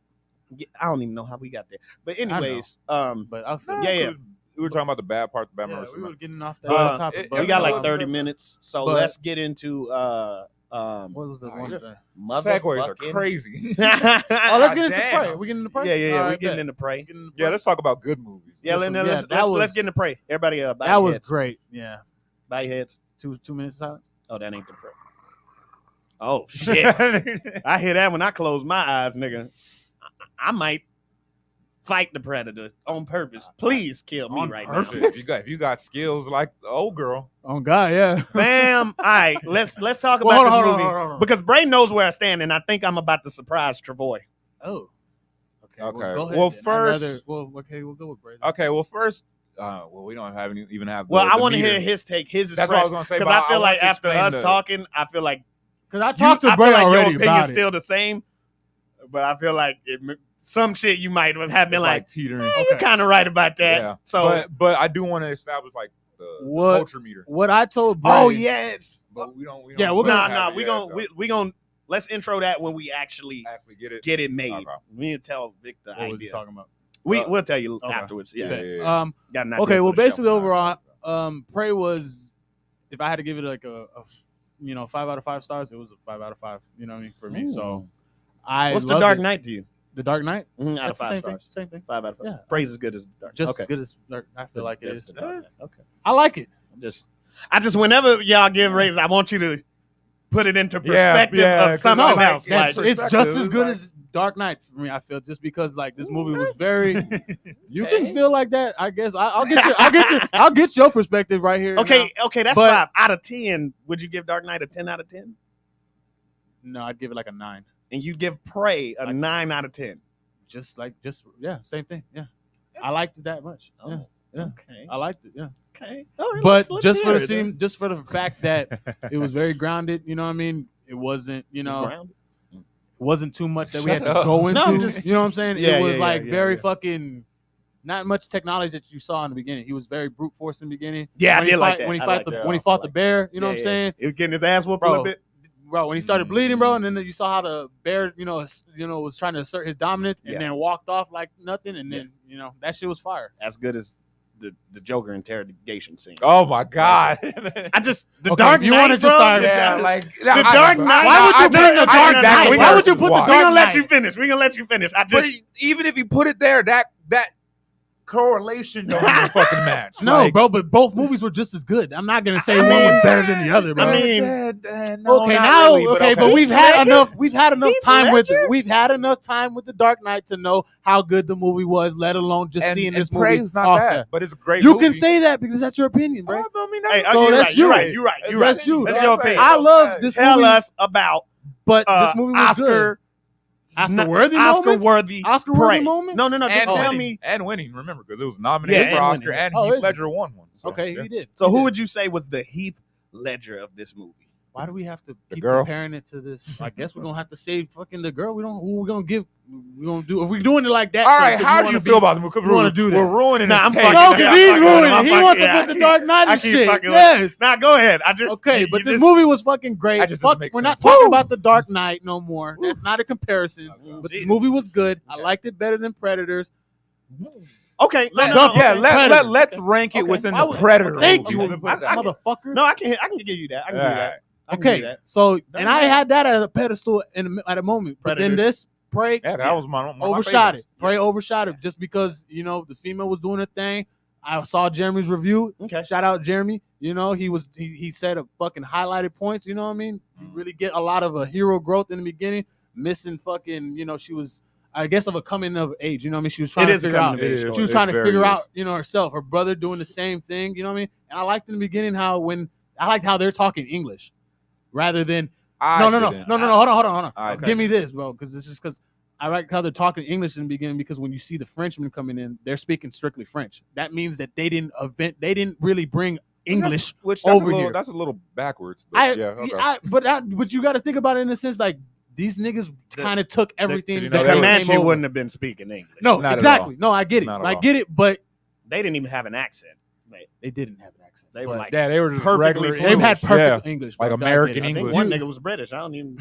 I don't even know how we got there. But anyways, but I feel Nah, Yeah, yeah. 'cause we were talking about the bad part, the Batman yeah, versus we were Superman. getting off that topic. it- but, we got like uh, 30 minutes, so but- let's get into What was the one? yes. thing? Segues are motherfucking- crazy. Oh, let's get into Damn. Prey. We getting into Prey? Yeah, yeah, yeah. All We're right, getting bet. into Prey. Getting into Yeah, Prey. let's talk about good movies. Yeah, Listen, let's, yeah, let's, that let's, was- let's get into Prey. Everybody, bow That your was heads. great. Yeah. Bow your heads. 2 minutes silence. Oh, that ain't the Prey. Oh shit! I hear that when I close my eyes, nigga. I might fight the predator on purpose. Please kill me On right purpose? now. If you got skills like the old girl, Oh God, yeah. Fam, all right, let's talk Well, about hold this on, movie hold on. because Bray knows where I stand, and I think I'm about to surprise Travoy. Oh. Okay. Okay. Well, go ahead. Well, then. first- we'll go with Brady. okay. Well, first, we don't have even have. Well, the I want to meter. hear his take. His is That's what I was gonna say. because but I feel want like to after explain us the- talking, I feel like Because I talked to I Bray feel like already your opinion's about it. still the same, but I feel like some shit you might have been it's like, teetering. you're kind of right about that. Yeah. So, but I do want to establish like the What- culture meter. What I told Bray. oh yes, But we don't. Yeah, we're nah, gonna nah, have it we yet, gonna so we gonna let's intro that when we actually get it. get it made. Okay. We can tell Vic the What was he idea. talking about? We'll tell you Okay. afterwards. Yeah, Yeah, yeah. got an idea Okay. for Well, the show. basically overall, Prey was, if I had to give it like a 5 out of 5 stars, it was a 5 out of 5. You know what I mean for me. So I What's the loved Dark it. Knight to you? The Dark Knight. Out of That's the 5 same stars. thing. Same thing. 5 out of 5. Yeah. Praise as good as the Dark. Just okay. as good as Dark. I feel like it Just is. the Dark Knight. Okay. I like it. I just whenever y'all give raises, I want you to put it into perspective yeah, of 'cause something no, else. That's- Like, it's just as It's good like- as Dark Knight for me. I feel just because like this movie was very. You can feel like that. I guess I'll get your perspective right here. okay, that's But- 5 out of 10. Would you give Dark Knight a 10 out of 10? No, I'd give it like a 9. And you give Prey a Like- 9 out of 10. Same thing. Yeah, I liked it that much. Yeah, yeah. Okay. I liked it. Yeah, Okay. All right, but let's just for hear the it, scene, just for the fact that it was very grounded. You know what I mean? It wasn't. You then. know, Grounded. it wasn't too much that we had Shut to up. go into. No, I'm just- you know what I'm saying? Yeah, it was yeah, like yeah, very yeah. fucking. Not much technology that you saw in the beginning. He was very brute force in the beginning. Yeah, I When he did like fight- that. When he I fought like the that. when he I fought like the bear. You know what I'm Yeah, saying? He was getting his ass whooped a Bro, little bit. Bro, when he started bleeding, bro, and then you saw how the bear, was trying to assert his dominance, and Yeah. then walked off like nothing, and then that shit was fire. As good as the Joker interrogation scene. Oh my God! I just the Okay, Dark if you Knight, wanna just bro, start- yeah, like the Dark Knight. Why would you put in the Dark Knight? We Why would you put the We're Dark gonna let Knight? you finish. We're gonna let you finish. I But just even if you put it there, that correlation don't even fucking match. No, Like, bro, but both movies were just as good. I'm not gonna say one was better than the other, bro. I mean, okay, now, but we've had enough. We've had enough Heath time with it. Ledger? We've had enough time with the Dark Knight to know how good the movie was. Let alone just seeing this movie. Prey's not off bad, that. but it's a great. You movie. can say that because that's your opinion, bro. I mean, hey, that's, So you're that's right, you're you. right. You're right. You're right. That's you. That's your opinion. I love this Tell movie, us about but this movie was good. Oscar Oscar-worthy moments? worthy Oscar-worthy Prey. moments? No, just and tell winning, me. and winning. Remember, because it was nominated Yeah, for and Oscar, winning. and Oh, Heath is it? Ledger won one. So, Okay, yeah. he did. So He who did. would you say was the Heath Ledger of this movie? Why do we have to keep girl? comparing it to this? I guess we're gonna have to say fucking the girl. Who we gonna give? We gonna do if we doing it like that. All right, because how do you feel about the movie? you wanna do that. We're ruining Nah, his I'm take. fucking- No, Yeah, because I'm he's fucking with him. ruining. I'm He fucking- wants to yeah, put I the keep- Dark Knight I and keep shit. fucking with Yes. Nah, go ahead. I just Okay, you but this just- movie was fucking great. That just doesn't Fuck, make we're not sense. talking Woo! about the Dark Knight no more. That's not a comparison. But this Jesus. movie was good. I Okay. liked it better than Predators. Okay, Let's Predator. rank it Okay. within Why the would- Predator. Thank movies. you, Let me put it that way. motherfucker. No, I can give you that. I can give you that. I can give you Okay, that. so and I Knight. had that at a pedestal at a moment, but then Predators. this Prey Yeah, that was one of my overshot favorites. it. Prey overshot it just because the female was doing a thing. I saw Jeremy's review. Okay. Shout out Jeremy. He said a fucking highlighted points. You know what I mean? You really get a lot of a hero growth in the beginning. Missing fucking. She was. I guess of a coming of age. You know what I mean? She was trying to figure out. age. She was trying to figure out, herself. Her brother doing the same thing. You know what I mean? And I liked in the beginning how they're talking English rather than no. Hold on. Okay. Give me this, bro, because it's just because I like how they're talking English in the beginning. Because when you see the Frenchmen coming in, they're speaking strictly French. That means that they didn't really bring English over here. That's a little backwards. But okay. But you got to think about it in a sense like. These niggas kind of took everything. The Comanche wouldn't have been speaking English. No, Not at exactly. all. No, I get it. Not at I all. get it, but They didn't even have an accent. they didn't have an accent. They were But like Yeah, they were just perfectly regular fluent. they've had English. perfect English, Like bro. American I think English. one nigga was British. I don't even.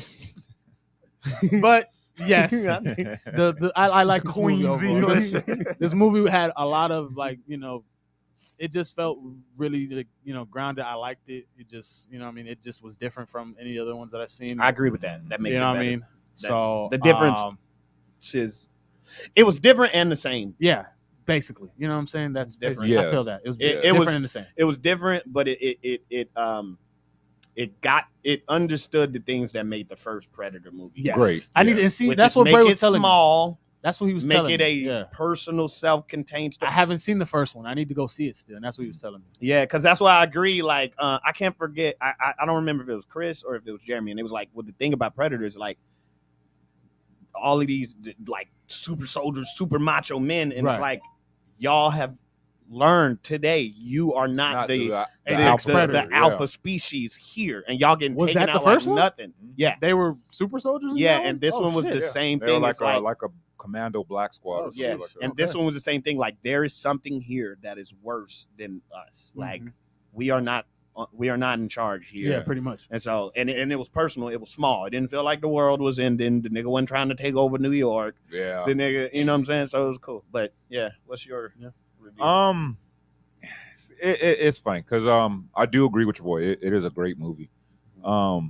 But yes, I like this movie Queen's overall. English. This movie had a lot of it just felt really grounded. I liked it. It just it just was different from any other ones that I've seen. I agree with that. That makes you know it what better. I mean? So the difference is, it was different and the same. yeah, basically, you know what I'm saying. That's Different. different. I feel Yes. that it was It different was- and the same. It was different, but it understood the things that made the first Predator movie. Yes. Great. I need Yeah. and see. Which That's is what make Bray it was telling me. small, That's what he was make telling it me. a personal, self-contained story. I haven't seen the first one. I need to go see it still, and that's what he was telling me. Yeah, because that's why I agree. Like, I can't forget. I don't remember if it was Chris or if it was Jeremy, and it was like, well, the thing about Predators, like, all of these like super soldiers, super macho men, and Right. it's like, y'all have learned today you are not the alpha species here, and y'all getting Was taken that the out first like one? nothing. Yeah, They were super soldiers. In yeah, that and this Oh, one was shit. the same They were thing. like It's like, a commando black squad. Oh, or yeah, something like that. and this one was the same thing. Like, there is something here that is worse than us. Like, we are not in charge here. Yeah, pretty much. And so, and it was personal. It was small. It didn't feel like the world was ending. The nigga wasn't trying to take over New York. Yeah. The nigga, you know what I'm saying? So it was cool. But yeah, what's your review? It's funny because I do agree with your boy. It is a great movie. I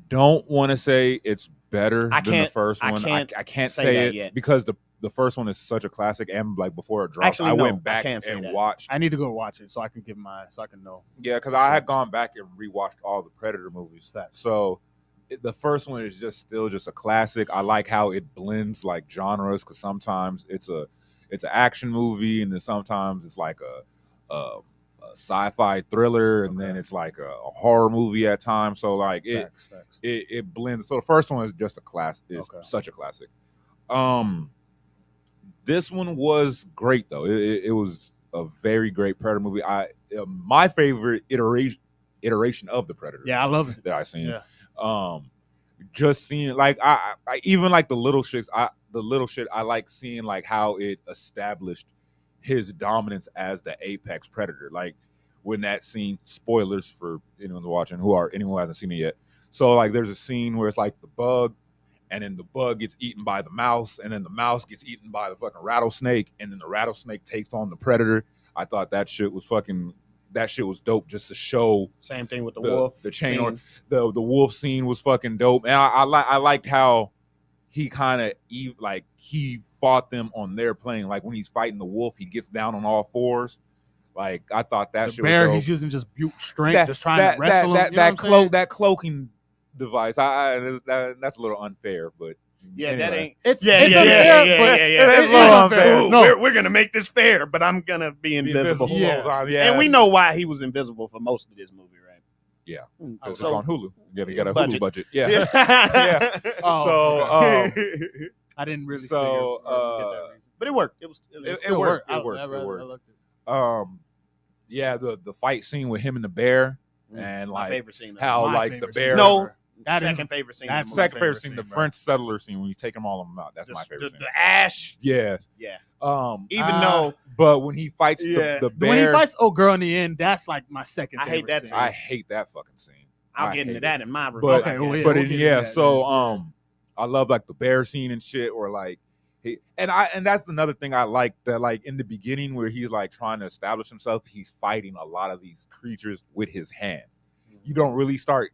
don't want to say it's better than the first one. I can't say it yet. because the first one is such a classic, and like before it dropped, Actually, I no, went I back can't say and that. watched. I need to go watch it so I can know. Yeah, because I had gone back and rewatched all the Predator movies. So the first one is still just a classic. I like how it blends like genres because sometimes it's an action movie, and then sometimes it's like a sci-fi thriller, and then it's like a horror movie at times. So like Facts. it blends. So the first one is just a class. It's such a classic. This one was great though. It was a very great Predator movie. My favorite iteration of the Predator. Yeah, I love it. That I seen. Yeah. Just seeing like I even like the little shit. I like seeing like how it established his dominance as the apex predator. Like when that scene, spoilers for anyone watching anyone who hasn't seen it yet. So like there's a scene where it's like the bug, and then the bug gets eaten by the mouse, and then the mouse gets eaten by the fucking rattlesnake, and then the rattlesnake takes on the predator. I thought that shit was dope just to show. Same thing with the wolf. The chain or the wolf scene was fucking dope. And I liked how he kind of he fought them on their plane. Like when he's fighting the wolf, he gets down on all fours. Like I thought that shit bear, was dope. he's using just strength, just trying to wrestle him. That cloaking device. That's a little unfair, but yeah, anyway. that ain't. It's It's a little unfair. No, we're gonna make this fair, but I'm gonna be invisible. Yeah. And we know why he was invisible for most of this movie, right? Yeah, because because it's on Hulu. You got a budget. Hulu budget. Yeah. yeah. Oh, I didn't really. So, but it worked. It worked. It worked. I liked it. Yeah, the fight scene with him and the bear, and my like favorite scene. how My like the favorite bear. scene. No, That is- second favorite scene. that's in the Second movie. favorite scene, the bro. French settler scene when you take them all of them out. That's my favorite scene. The ash. Yeah. Yeah. Even though, but when he fights Yeah. the bear, When he fights old girl in the end, that's like my second. I hate favorite that scene. scene. I hate that fucking scene. I'll I get into hate that it. in my review. But Okay, well, yeah, but we'll in, get into yeah, that, so yeah. I love like the bear scene and shit, or like and that's another thing I like, that like in the beginning where he's like trying to establish himself, he's fighting a lot of these creatures with his hands. He don't really start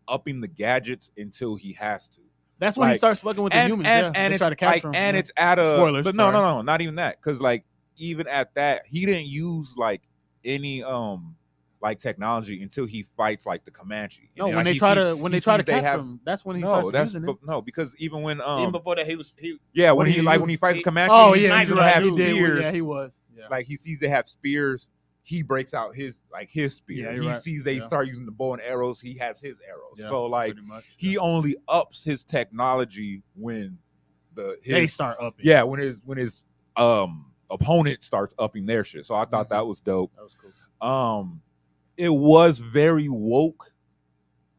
upping the gadgets until he has to. That's when he Like, starts fucking with the humans. And They it's try to capture him. and it's at a Spoilers, but sorry. no, not even that, because like even at that he didn't use like any like technology until he fights like the Comanche. No, And when then, they like, try to they capture have him, that's when he no, starts that's using it. no, because even when even before that, he yeah, what when did he he like use? when he fights He- Comanche, Oh he yeah, sees you're them right. have He did. spears. Yeah, he was. Yeah. Like he sees they have spears, he breaks out his spear. Yeah, you're He right. sees they Yeah. start using the bow and arrows, he has his arrows. Yeah, So like pretty much. he only ups his technology when They start upping. yeah, when his opponent starts upping their shit. So I thought that was dope. That was cool. It was very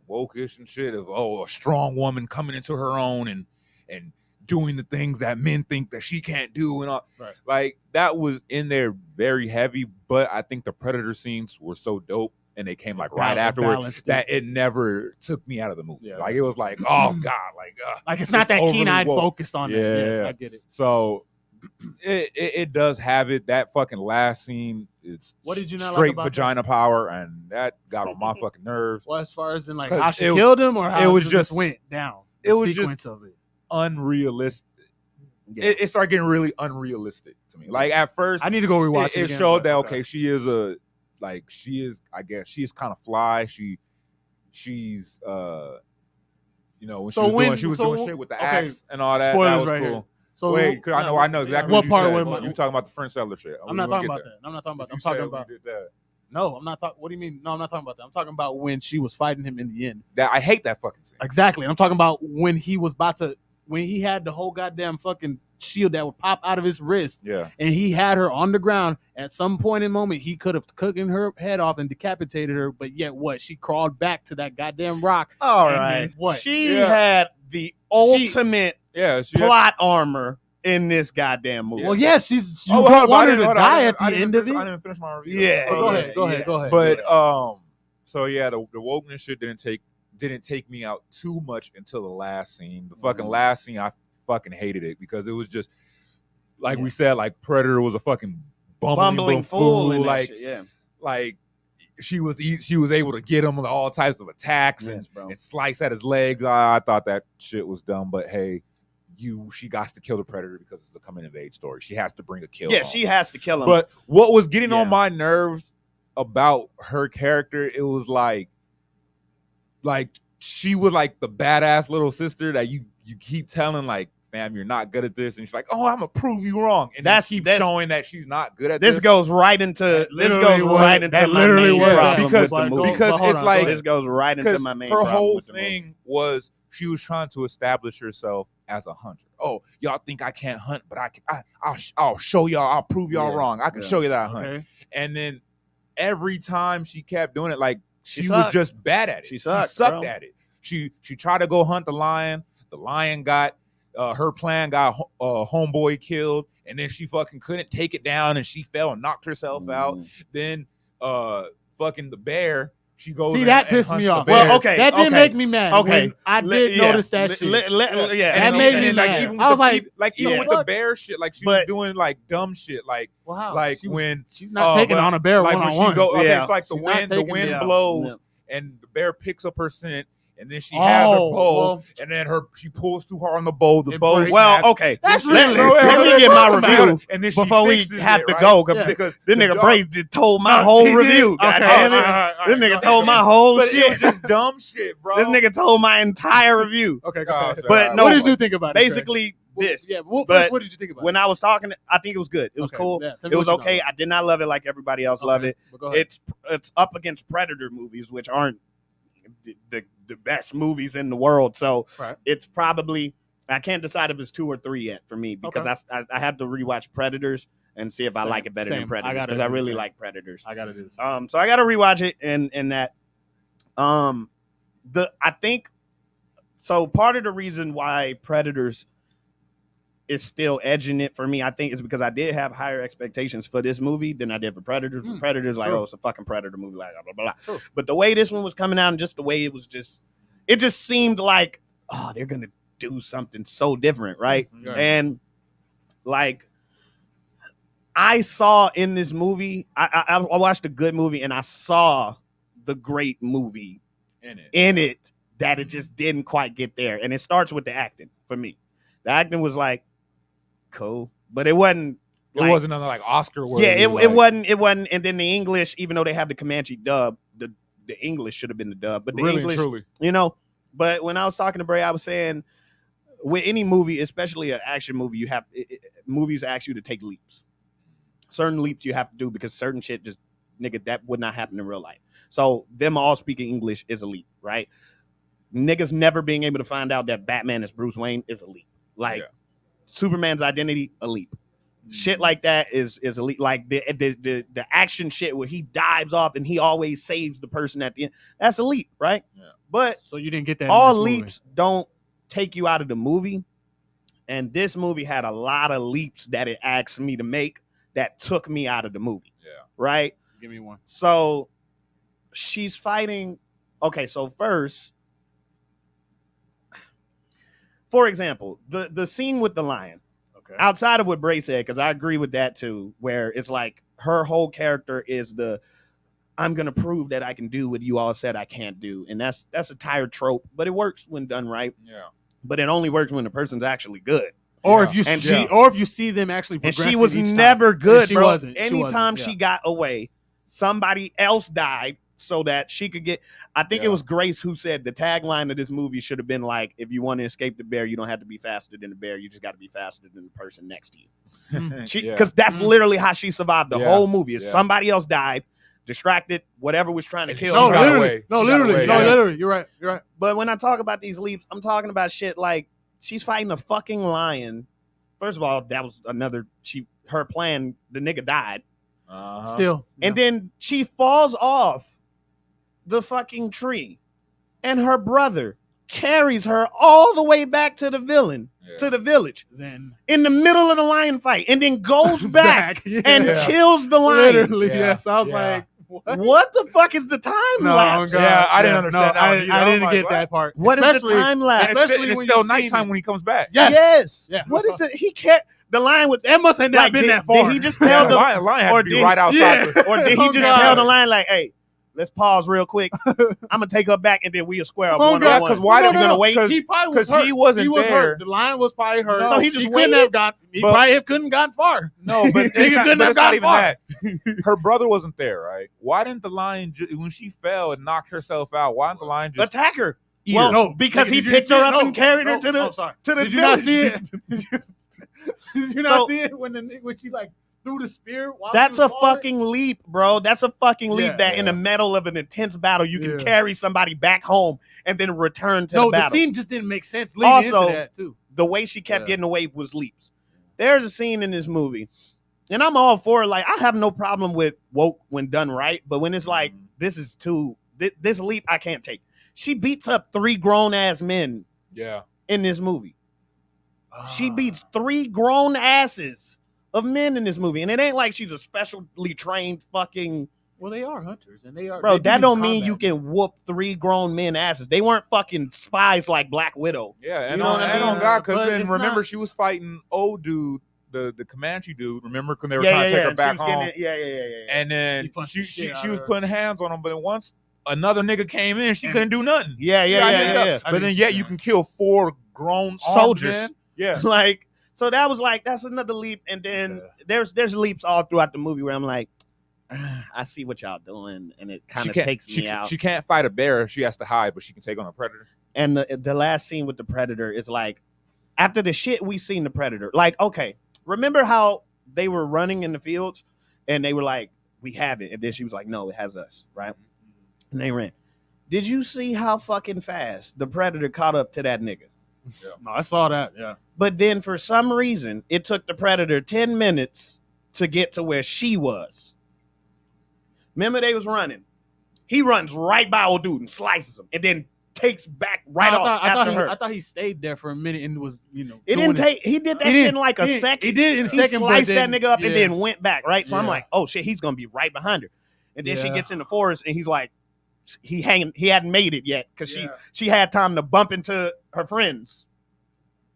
woke-ish and shit of a strong woman coming into her own and doing the things that men think that she can't do and all. Right. Like that was in there very heavy, but I think the Predator scenes were so dope and they came like right afterward that it never took me out of the movie. Yeah, like it was like, oh god, like it's not that overly keen-eyed woke. focused on it. Yes, I get it. So it does have it. That fucking last scene, it's What did you not like straight about vagina power, and that got on my fucking nerves. Well, as far as in like 'Cause how she it- killed him, or how it was just just- went down. it was sequence just- of it. Unrealistic. Yeah. It started getting really unrealistic to me. Like at first, I need to go rewatch it. it again, showed but that okay, she is I guess she is kind of fly. She's when So when- she was so- doing shit with the okay, axe and all that. spoilers that was right cool. here. So Wait, 'cause I know exactly What what, part you said. where- You talking about the French settler shit? I'm not talking about that. I'm not talking about that. I'm talking about that. no. I'm not talking. What do you mean? No, I'm not talking about that. I'm talking about when she was fighting him in the end. That I hate that fucking scene. Exactly. I'm talking about when he was when he had the whole goddamn fucking shield that would pop out of his wrist, Yeah. and he had her on the ground. At some point in moment, he could have cooking her head off and decapitated her, but yet what? She crawled back to that goddamn rock. All and right. then what? She Yeah. had the ultimate Yeah. plot armor in this goddamn movie. Well, yes, she's. You hold don't on, want her hold to on, die I at the didn't end of finish- I it. didn't finish my review. Yeah. So go ahead. Go ahead. But so yeah, the wokeness shit didn't take me out too much until the last scene. The fucking last scene, I fucking hated it because it was just like we said, like Predator was a fucking bumbling fool in that like shit, yeah. like she was able to get him with all types of attacks Yes, bro. and slice at his legs. I thought that shit was dumb, but hey, she got to kill the Predator because it's a coming of age story. She has to bring a kill. Yeah, home. she has to kill him. But what was getting Yeah. on my nerves about her character, it was like she was like the badass little sister that you keep telling like, fam, you're not good at this, and she's like, oh, I'm gonna prove you wrong, and That's showing that she's not good at this. this goes right into That this literally goes was- right into that my literally main was problem that. with the But movie. because hold it's on, like go This goes right into because my main her problem whole with the movie. thing was she was trying to establish herself as a hunter. Oh, y'all think I can't hunt, but I'll show y'all. I'll prove y'all Yeah, wrong. I can yeah. show you that I hunt. Okay. And then every time she kept doing it, like she was sucked. just bad at it. She sucked, sucked bro. at it. She tried to go hunt the lion. The lion got her plan got homeboy killed, and then she fucking couldn't take it down, and she fell and knocked herself out. Then fucking the bear. She goes. See, and- that and pissed hunts me the off. bears. Well, okay. That did make me mad. Okay. When I did Yeah. notice that shit. Yeah. That And made then, me like, mad. even I was with like, even yeah. with the bear shit, like she was But- doing like dumb shit, like well, how? like She was- when she's not taking when- on a bear like one when on she one. go, okay, Yeah. it's like the She's not wind taking it. blows, and the bear picks up her scent, and then she has her bow, well, and then she pulls too hard on the bow. The It bow. breaks. Well, snaps, okay. That's Let- really let me get my review and then she before we fixes have it, to right? go. Yeah. Because This the nigga dog- Brace just told my No, whole he did. review. Okay, God all damn right, it. all right, all This right, nigga go told ahead. my whole but it shit. was just dumb shit, bro. This nigga told my entire review. Okay, go Oh, ahead. sorry. But no, What did you think about it? Craig? Basically, this. Yeah, well, But first, what did you think about When it? I was talking, I think it was good. It was Okay, cool. yeah, tell me It was what you okay. thought. I did not love it like everybody else loved Okay, it. but go ahead. It's up against Predator movies, which aren't the best movies in the world. So Right. it's probably, I can't decide if it's 2 or 3 yet for me because I had to rewatch Predators and see if I like it better than Same. Predators, because I really like Predators. I gotta do this. So I gotta rewatch it, and that I think so. Part of the reason why Predators is still edging it for me, I think, is because I did have higher expectations for this movie than I did for Predators. For Predators, like, oh, it's a fucking Predator movie, like blah blah blah. True. But the way this one was coming out, and just the way it was, it just seemed like, oh, they're gonna do something so different, right? And like, I saw in this movie, I watched a good movie, and I saw the great movie in it that it just didn't quite get there. And it starts with the acting for me. The acting was like cool, but it wasn't. It wasn't another like Oscar worthy. Yeah, it wasn't. And then the English, even though they have the Comanche dub, the English should have been the dub, but the really, English, truly. But when I was talking to Bray, I was saying, with any movie, especially an action movie, movies ask you to take leaps. Certain leaps you have to do, because certain shit just, nigga, that would not happen in real life. So them all speaking English is a leap, right? Niggas never being able to find out that Batman is Bruce Wayne is a leap. Like, Superman's identity, a leap. Shit like that is a leap. Like the action shit where he dives off and he always saves the person at the end, that's a leap, right? Yeah. But so you didn't get that. All leaps don't take you out of the movie, and this movie had a lot of leaps that it asked me to make that took me out of the movie. Yeah. Right? Give me one. So she's fighting. Okay, so first, for example, the scene with the lion. Okay. Outside of what Bray said, because I agree with that too, where it's like her whole character is I'm gonna prove that I can do what you all said I can't do. And that's a tired trope, but it works when done right. Yeah. But it only works when the person's actually good. Or if you see them actually progressing. And she was never good, bro. Anytime she got away, somebody else died so that she could get. I think it was Grace who said the tagline of this movie should have been like, if you want to escape the bear, you don't have to be faster than the bear. You just got to be faster than the person next to you. Because that's literally how she survived the whole movie. Is somebody else died, distracted, whatever was trying to kill her. Literally. You're right. But when I talk about these leaps, I'm talking about shit like she's fighting a fucking lion. First of all, that was her plan. The nigga died. Still. And then she falls off the fucking tree, and her brother carries her all the way back to the village, then in the middle of the lion fight, and then goes back and kills the lion. Literally, yes. I was like, what the fuck is the time lapse? Yeah, I didn't understand that one either. I didn't get that part. What is the time lapse? Especially it's still nighttime when he comes back. Yes. Yeah. What is it? He can't. The lion would. That must have not been that far. Did he just tell the lion had to be right outside? Or did he just tell the lion like, "Hey, let's pause real quick. I'm gonna take her back, and then we'll square up one on one." Because why didn't gonna wait? Because he wasn't there. The lion was probably hurt. So he just couldn't have gone far. No, but it's not even that. Her brother wasn't there, right? Why didn't the lion, when she fell and knocked herself out, why didn't the lion just attack her? Well, no, because he picked her up and carried her to the Did you not see it? Did you not see it when she like threw the spear? That's a fucking leap, bro. That's a fucking leap that in the middle of an intense battle, you can carry somebody back home and then return to the battle. No, the scene just didn't make sense leading into that, too. The way she kept getting away was leaps. There's a scene in this movie, and I'm all for it. Like, I have no problem with woke when done right, but when it's like, this leap I can't take. She beats up 3 grown-ass men in this movie. She beats 3 grown asses of men in this movie. And it ain't like she's a specially trained fucking... Well, they are hunters, and they are... Bro, that don't mean you can whoop 3 grown men asses. They weren't fucking spies like Black Widow. Yeah, and on God, because then remember she was fighting old dude, the Comanche dude. Remember when they were trying to take her back home? And then she was putting hands on him, but once another nigga came in, she couldn't do nothing. Yeah. But then you can kill 4 grown soldiers. Men. Yeah. Like, so that was like, that's another leap. And then there's leaps all throughout the movie where I'm like, I see what y'all doing, and it kind of takes me out. She can't fight a bear. She has to hide, but she can take on a predator. And the last scene with the predator is like, after the shit we seen the predator, like, okay, remember how they were running in the fields and they were like, we have it. And then she was like, no, it has us, right? And they ran. Did you see how fucking fast the predator caught up to that nigga? Yeah. No, I saw that, yeah. But then for some reason, it took the predator 10 minutes to get to where she was. Remember they was running. He runs right by old dude and slices him, and then takes back right off after her. I thought he stayed there for a minute and was, It didn't take. He did that shit in like a second. He did it in a second. He sliced that nigga up and yeah. then went back. Right. So I'm like, oh shit, he's gonna be right behind her. And then she gets in the forest and he's like, he hadn't made it yet because she had time to bump into her friends.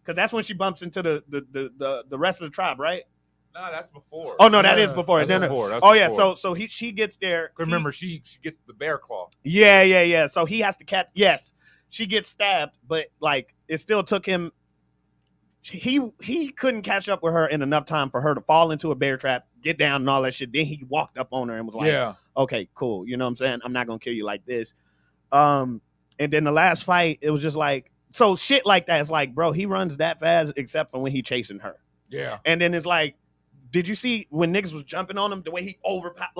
Because that's when she bumps into the rest of the tribe, right? No, that's before. Oh no, that is before. That's before. That's oh yeah, before. so she gets there. Remember, she gets the bear claw. Yeah. So he has to catch. Yes, she gets stabbed, but like it still took him. He couldn't catch up with her in enough time for her to fall into a bear trap, get down, and all that shit. Then he walked up on her and was like, "Yeah, okay, cool. You know what I'm saying? I'm not gonna kill you like this." And then the last fight, it was just like so shit like that. It's like, bro, he runs that fast except for when he chasing her. Yeah, and then it's like. Did you see when niggas was jumping on him the way he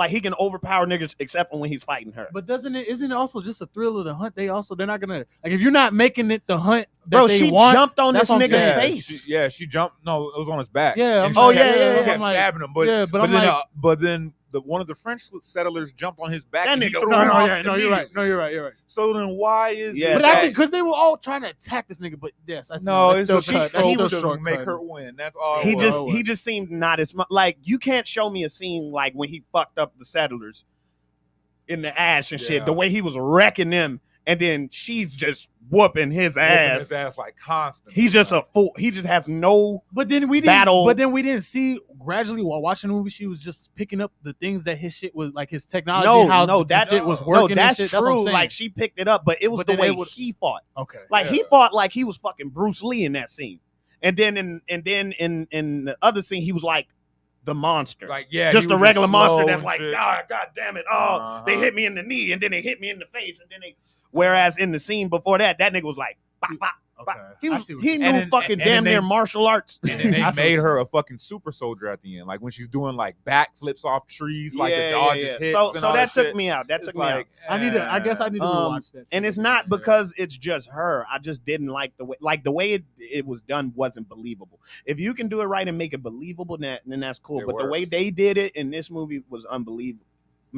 he can overpower niggas except for when he's fighting her? But isn't it also just a thrill of the hunt? They're not gonna like if you're not making it the hunt that bro. They she want, jumped on this nigga's face. She jumped. No, it was on his back. Yeah. And Yeah. She kept stabbing him, but then one of the French settlers jumped on his back. That and he nigga- threw him off. No, you're right. So then why is Yeah, But because they were all trying to attack this nigga. But yes, I see. no? That's It's still just cut. he That's was still to make shortcut. her win. That's all. He just seemed not as smart. Like you can't show me a scene like when he fucked up the settlers in the ash and shit. The way he was wrecking them, and then she's just whooping his ass. Like constantly. He's just a fool. He just has no. But then we didn't see gradually while watching the movie. She was just picking up the things that his shit was like his technology. That shit was working. No, that's and shit. true. That's what I'm saying. Like she picked it up, but it was the way he fought. Okay, like he fought like he was fucking Bruce Lee in that scene, and then in the other scene he was like the monster, like just a regular monster that's like shit. God damn it, they hit me in the knee and then they hit me in the face and then they. Whereas in the scene before that nigga was like, bop, bop. Okay. He knew fucking damn near martial arts. And then they made her a fucking super soldier at the end, like when she's doing like backflips off trees, like the dodges hits. So and all that took shit. me out. That took me out. I guess I need to watch that. And it's not because it's just her. I just didn't like the way it was done wasn't believable. If you can do it right and make it believable, then that's cool. But the way they did it in this movie was unbelievable.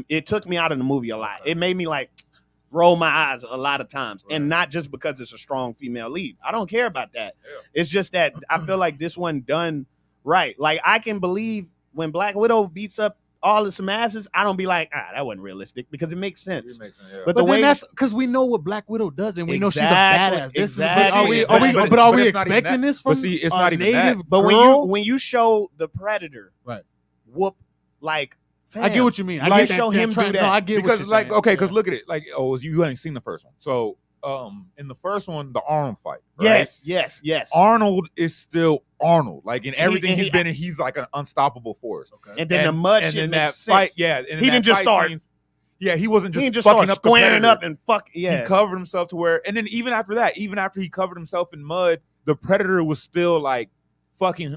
It took me out of the movie a lot. It made me like roll my eyes a lot of times, and not just because it's a strong female lead. I don't care about that. It's just that I feel like this one done right. Like I can believe when Black Widow beats up all of some asses, I don't be like, that wasn't realistic because it makes sense. But the way that's because we know what Black Widow does, and we know she's a badass. Are we expecting this from? But see, it's not even native that. But girl? when you show the Predator, whoop like. Fam, I get what you mean. I show him do that. No, I get because what you're like saying. because look at it like you ain't seen the first one. So in the first one, the Arnold fight. Right? Yes. Arnold is still Arnold. Like in everything he's been in, he's like an unstoppable force. Okay. And then the mud shit makes sense. Fight, and he didn't just start. He wasn't just just fucking up squaring up and fuck. Yeah, he covered himself to where, and then even after that, even after he covered himself in mud, the Predator was still like fucking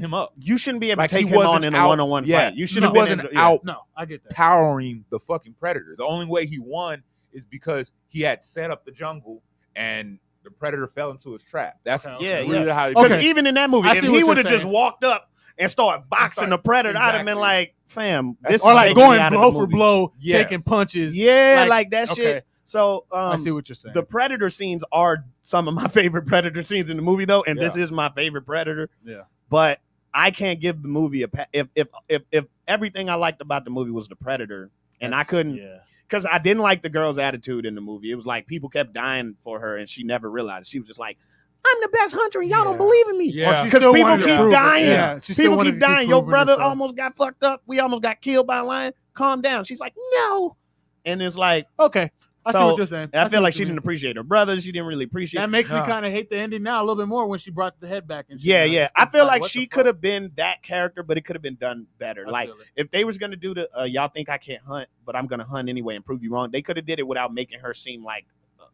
him up. You shouldn't be able like to take him on in a one-on-one fight. You should have wasn't out. No, I get that. Powering the fucking Predator. The only way he won is because he had set up the jungle and the Predator fell into his trap. That's really how. Because even in that movie, if he would have just walked up and started boxing the Predator, I'd have been like, "Fam, this or is like going blow for blow, taking punches." Yeah, like that shit. So I see what you're saying. The Predator scenes are some of my favorite Predator scenes in the movie, though, and this is my favorite Predator. Yeah, but I can't give the movie if everything I liked about the movie was the Predator, and I couldn't because I didn't like the girl's attitude in the movie. It was like people kept dying for her, and she never realized. She was just like, "I'm the best hunter, and y'all don't believe in me." Yeah, because people keep dying. Yeah. People keep dying. Your brother almost got fucked up. We almost got killed by a lion. Calm down. She's like, "No," and it's like, okay. I see what you're saying. I feel like she didn't appreciate her brother. She didn't really appreciate. That makes me kind of hate the ending now a little bit more when she brought the head back. And I feel like she could have been that character, but it could have been done better. Like if they was gonna do the y'all think I can't hunt, but I'm gonna hunt anyway and prove you wrong. They could have did it without making her seem like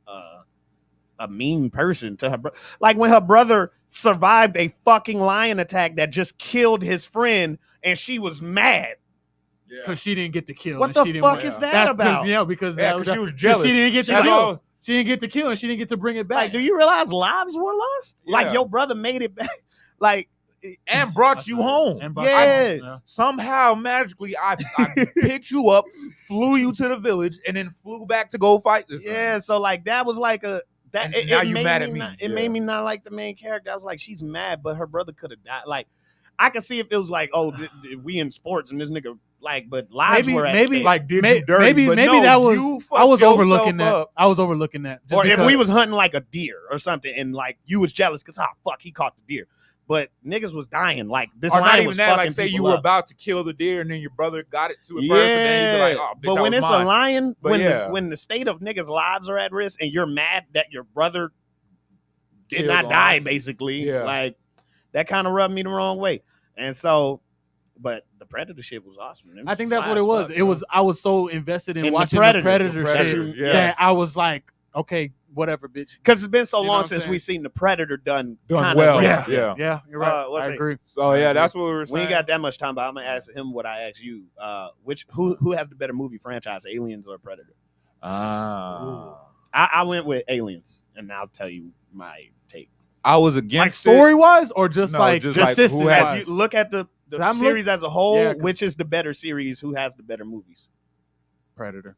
a mean person to her brother. Like when her brother survived a fucking lion attack that just killed his friend, and she was mad. Because she didn't get the kill. What the fuck is that about? Because she was jealous. She didn't get the kill. She didn't get the kill, and she didn't get to bring it back. Like, do you realize lives were lost? Yeah. Like your brother made it back. Like and brought you home. And Yeah. Somehow magically I picked you up, flew you to the village, and then flew back to go fight this Yeah, thing. so like that was like a that. And It, now it you made mad me at me. Not, it made me not like the main character. I was like, she's mad, but her brother could have died. Like, I could see if it was like, oh, we in sports and this nigga like, but lives were at stake. Like did you dirty, but maybe no, that you was fucked I was yourself overlooking that. up. I was overlooking that. Or if we was hunting like a deer or something, and like you was jealous because fuck he caught the deer, but niggas was dying. Like this or lion not even was that. fucking Like say you people were up. about to kill the deer and then your brother got it to it Yeah, first, and then you be like, oh, bitch, but that when was it's mine. a lion, But when the state of niggas' lives are at risk, and you're mad that your brother did Killed not on. die, basically, Yeah. like that kind of rubbed me the wrong way, and so. But the Predator shit was awesome. I think that's what it was. I was so invested in watching the Predator shit that I was like, okay, whatever, bitch. Because it's been so You know long what I'm since saying? we've seen the Predator done well. right. Yeah, you're right. what's I it? agree. So yeah, that's what we were saying. We ain't got that much time, but I'm gonna ask him what I asked you. Who has the better movie franchise, Aliens or Predator? I went with Aliens, and I'll tell you my take. I was Like against story wise, or just No, like just like consistent who has wise? As you look at the I'm series as a whole, Yeah, 'cause- which is the better series? Who has the better movies? Predator.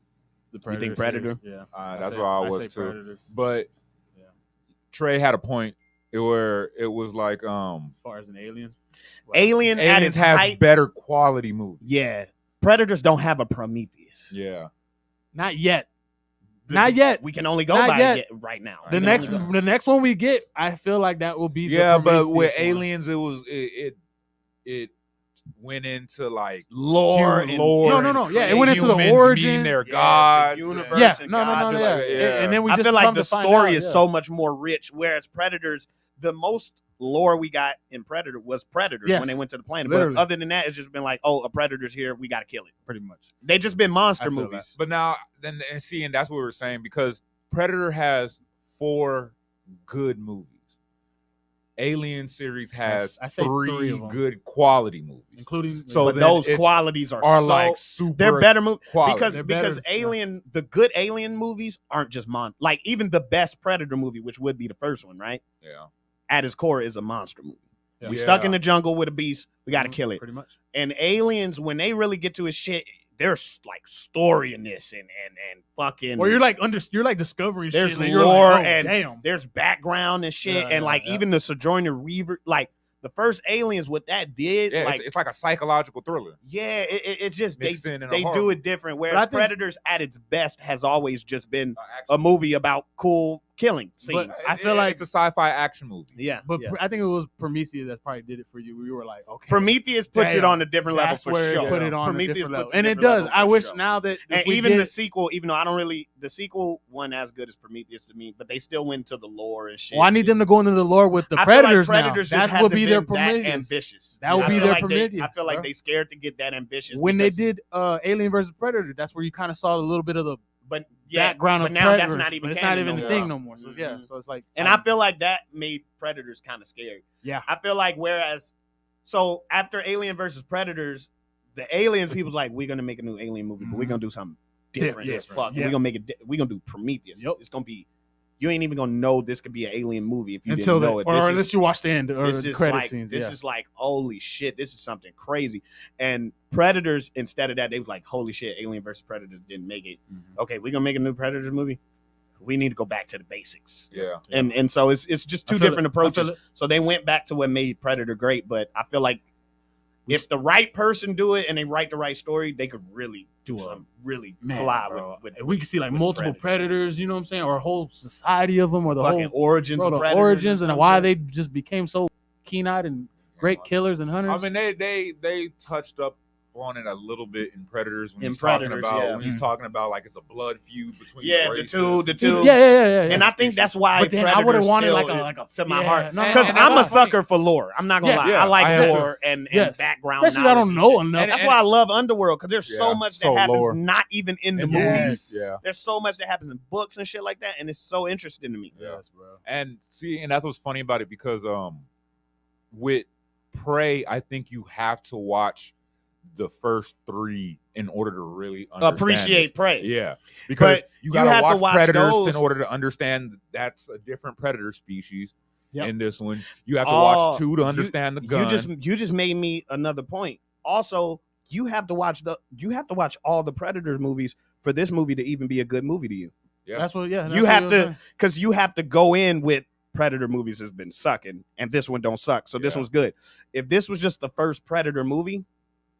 The You think Predator? series, Yeah, That's where I was say too. Predators. But Yeah. Trey had a point where it was like As far as an Alien, Alien at Aliens its has height. better quality movies. Yeah, Predators don't have a Prometheus. Yeah. not yet. Not yet. We can only go Not by yet. it right now. The next one we get, I feel like that will be. Yeah, the but Prometheus with one. Aliens, it went into like lore, human lore. No. Yeah, it and went into the humans origin. meeting their the gods. universe. Yeah, and no. gods, Yeah. like, And then we I just feel like come the to find story out, is yeah. so much more rich, whereas Predators, the most lore we got in Predator was Predators Yes. when they went to the planet. Literally. But other than that, it's just been like, oh, a Predator's here, we got to kill it. pretty much. They just been monster I feel movies. But now, and that's what we were saying, because Predator has 4 good movies. Alien series has I say 3 of 'em. good quality movies, Including So But then those it's- qualities are so, like super. they're better movies quality. because They're better, yeah. Alien, the good Alien movies aren't just like even the best Predator movie, which would be the first one, right? Yeah. At its core is a monster movie. Yeah. We Yeah. stuck in the jungle with a beast. We got to kill it. pretty much. And Aliens, when they really get to his shit, there's like story in this and fucking. Or you're like discovering There's shit. And you're lore like, oh, and damn. there's background and shit, Yeah, and like yeah. even the Sojourner Reaver, like the first Aliens, what that did, Yeah, like it's like a psychological thriller. yeah, it's just Mixed in a they horror. do it different. Whereas I think- Predators at its best has always just been Action. a movie about cool killing But scenes. I feel like- it's a sci-fi action movie. Yeah, But yeah. I think it was Prometheus that probably did it for you. We were like, okay, Prometheus puts it Damn. on a different level that's for where sure. it put it on a Prometheus different level, puts a and it different does. level I for wish sure. now that And if we even get, the sequel, even though I don't really, the sequel wasn't as good as Prometheus to me, but they still went to the lore and shit. well, I need them to go into the lore with the I feel like Predators, Predators now. just That will hasn't be their been that Prometheus. ambitious. That would I be feel their like Prometheus, I feel like bro. they scared to get that ambitious When they because- did Alien versus Predator, that's where you kind of saw a little bit of the but yeah, background but of now Predators. that's not even but it's canon not even no a more. thing no more. So yeah, Mhm. so it's like, And I feel like that made Predators kind of scary. Yeah. I feel like so after Alien versus Predators, the Aliens people's like, we're gonna make a new Alien movie, but we're gonna do something different as fuck. Yeah. We're gonna make it. We're gonna do Prometheus. Yep. It's gonna be. You ain't even gonna know this could be an Alien movie if you until didn't then, know it. or This unless is- you watch the end or this the is credit like scenes. this Yeah. is like holy shit, this is something crazy. And Predators, instead of that, they was like, holy shit, Alien versus Predators didn't make it. Mhm. Okay, we're gonna make a new Predators movie. We need to go back to the basics. Yeah. And so it's just two I feel different it. I feel approaches. it. So they went back to what made Predator great, but I feel like if the right person do it and they write the right story, they could really do something really Man, fly bro. with If we could see like with multiple predators, you know what I'm saying, or a whole society of them, or the fucking whole origins, bro, of the Predators origins, or and why something. they just became so keen-eyed and great killers and hunters. I mean, they touched up on it a little bit in Predators when In he's talking Predators, about yeah. when he's talking about like it's a blood feud between Yeah, the the races. two. yeah. And I think that's why But then I would have Predators wanted still like a to my yeah, heart. no, no, Because no, I'm no, a sucker for lore. I'm not gonna Yes. lie. Yeah, I like I am lore too. and Yes. background. Especially if I knowledge don't and know shit. enough. That's why I love Underworld, because there's so Yeah, much so that happens lore. not even in the And movies. Yeah. There's so much that happens in books and shit like that, and it's so interesting to me. Yes, bro. And see, and that's what's funny about it, because with Prey, I think you have to watch the first 3 in order to really understand Appreciate this. Prey. Yeah, because But you you have gotta to watch watch Predators those- in order to understand that's a different predator species. in this one. You have to watch 2 to understand the gun. You just made me another point. Also, you have to watch all the Predators movies for this movie to even be a good movie to you. Yeah. That's what. Yeah, You have to, because you have to go in with Predator movies has been sucking, and this one don't suck. So this one's good. If this was just the first Predator movie,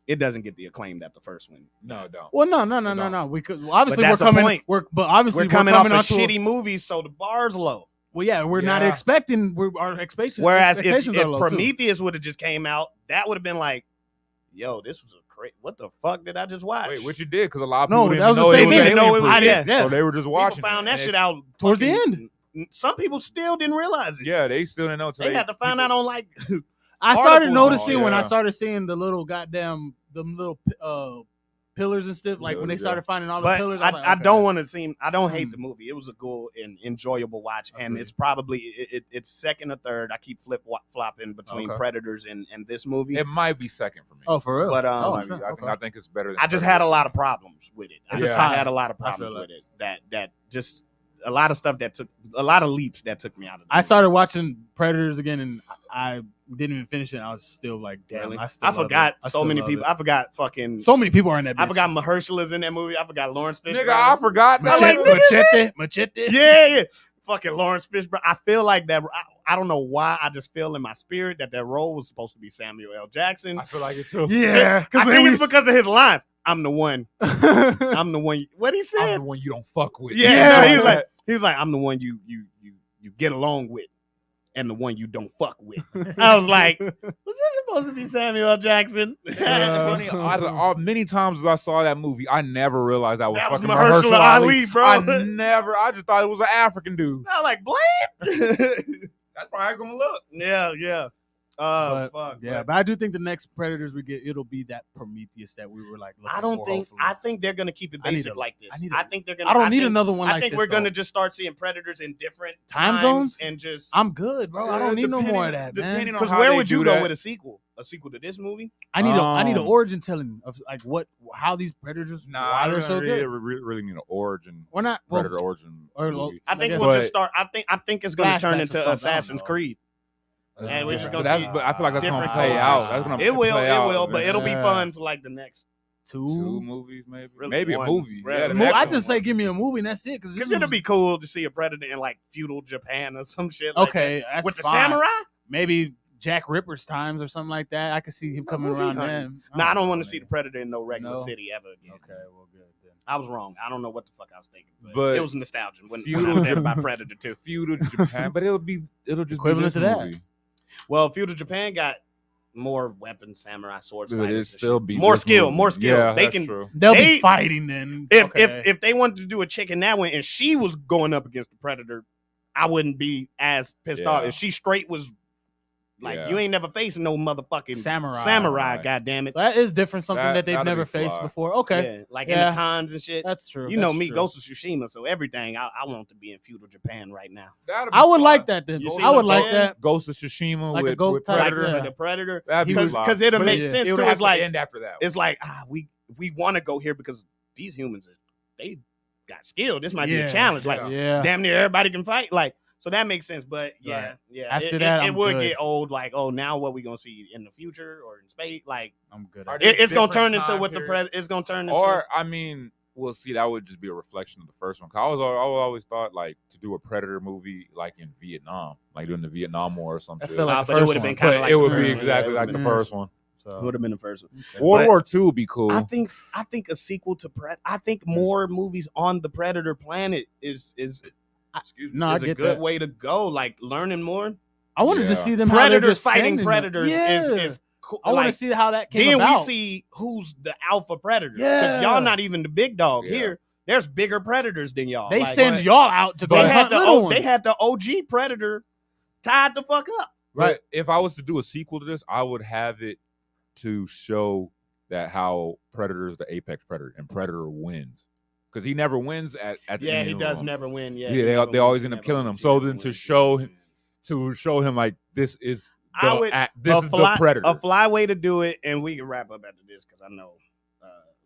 it doesn't get the acclaim that the first one. No, it don't. Well, no. We could obviously But that's we're coming. the point. We're coming off of onto shitty movies, so the bar's low. Well, yeah, we're not expecting. Our expectations. Whereas expectations if are low Prometheus would have just came out, that would have been like, yo, this was a great. What the fuck did I just watch? Wait, what you did? Because a lot of No, people that was the same thing. They didn't know it was. So they were just watching. People found that shit out towards the end. Some people still didn't realize it. Yeah, they still didn't know. They had to find out on like. I started articles. noticing when Yeah. I started seeing the little goddamn pillars and stuff. Like when they started finding all the But pillars. I, was like, I okay. don't want to seem. I don't hate the movie. It was a cool and enjoyable watch, and it's probably it's second or third. I keep flopping between Predators and this movie. It might be second for me. Oh, for real? But I think it's better. Than I just had a lot of problems with it. I had a lot of I problems feel with it. That just a lot of stuff that took a lot of leaps that took me out of. I started watching Predators again, and I didn't even finish it. I was still like, damn, Really? I forgot love so many it. people. I forgot fucking. So many people are in that. Bitch. I forgot Mahershala's in that movie. I forgot Lawrence Fishburne. Nigga, I forgot that. Machete. Yeah. Fucking Lawrence Fishburne. I feel like that. I don't know why. I just feel in my spirit that role was supposed to be Samuel L. Jackson. I feel like it too. Yeah, I think it's because of his lines. I'm the one. I'm the one. What he said? I'm the one you don't fuck with. Yeah. He was like, I'm the one you get along with, and the one you don't fuck with. I was like, was this supposed to be Samuel L. Jackson? Funny. Many times as I saw that movie, I never realized that was fucking Mahershala Ali, bro. I just thought it was an African dude. I was like, Blade. That's probably gonna look. Yeah. Fuck. Yeah, but I do think the next Predators we get, it'll be that Prometheus that we were like. I don't think. Hopefully. I think they're gonna keep it basic like this. I think they're gonna. I don't need another one. I think we're gonna just start seeing Predators in different time zones and just. I'm good, bro. I don't need no more of that, man. Because where would you go with a sequel? A sequel to this movie? I need an origin telling of like how these Predators. Nah, they're so good. Really need an origin. We're not Predator origin. I think we'll just start. I think it's gonna turn into Assassin's Creed. And we're just gonna see. But I feel like that's gonna different play cultures. out. It will, but it'll be fun for like the next two movies, maybe. Really Maybe one. a movie. Really. Yeah, I just say give me a movie and that's it. Because it'll be cool to see a Predator in like feudal Japan or some shit. Like okay, that. that's With the fine. samurai. Maybe Jack Ripper's times or something like that. I could see him coming around then. No, I don't want to see the Predator in no regular city ever again. Okay, well, good then. I was wrong. I don't know what the fuck I was thinking, but it was nostalgia when I said about Predator 2. Feudal Japan, but it'll just equivalent be to that. movie. Well, feudal Japan got more weapons, samurai swords, But it still be more skill. Yeah, they that's can. True. They'll be fighting then. If they wanted to do a chick in that one and she was going up against the Predator, I wouldn't be as pissed off. If she straight was like, you ain't never facing no motherfucking samurai. God damn it. That is different. Something that they've never faced before. Okay, like in the cons and shit. That's true. You know me, Ghost of Tsushima. So everything I want to be in feudal Japan right now. I would like that then. I would like that. Ghost of Tsushima like with Predator. Like the Predator. Because it'll make sense. It It's like end after that. It's like we want to go here because these humans they got skill. This might be a challenge. Like damn near everybody can fight. Like. So that makes sense, but After that, it would get old. Like, oh, now what we gonna see in the future or in space? Like, I'm good. It's gonna turn into what the it's gonna turn into. Or I mean, we'll see. That would just be a reflection of the first one. Cause I always thought like to do a Predator movie like in Vietnam, like doing the Vietnam War or something. I feel like it would have been kind of like it would be exactly like the first one. So it would have been the first one. Okay. World War II would be cool. I think a sequel to I think more movies on the Predator planet is a good way to go. Like learning more. I want to just see them Predators fighting Predators is cool. I want to see how that came then about. We see who's the alpha predator. Because y'all not even the big dog here. There's bigger predators than y'all. They send y'all out to go hunt little ones. They had the OG predator tied the fuck up. Right. If I was to do a sequel to this, I would have it to show that how Predator is the apex predator and Predator wins. Because he never wins at the end. He does never win. They always end up killing him. So then to show him like this is the Predator. A fly way to do it, and we can wrap up after this because I know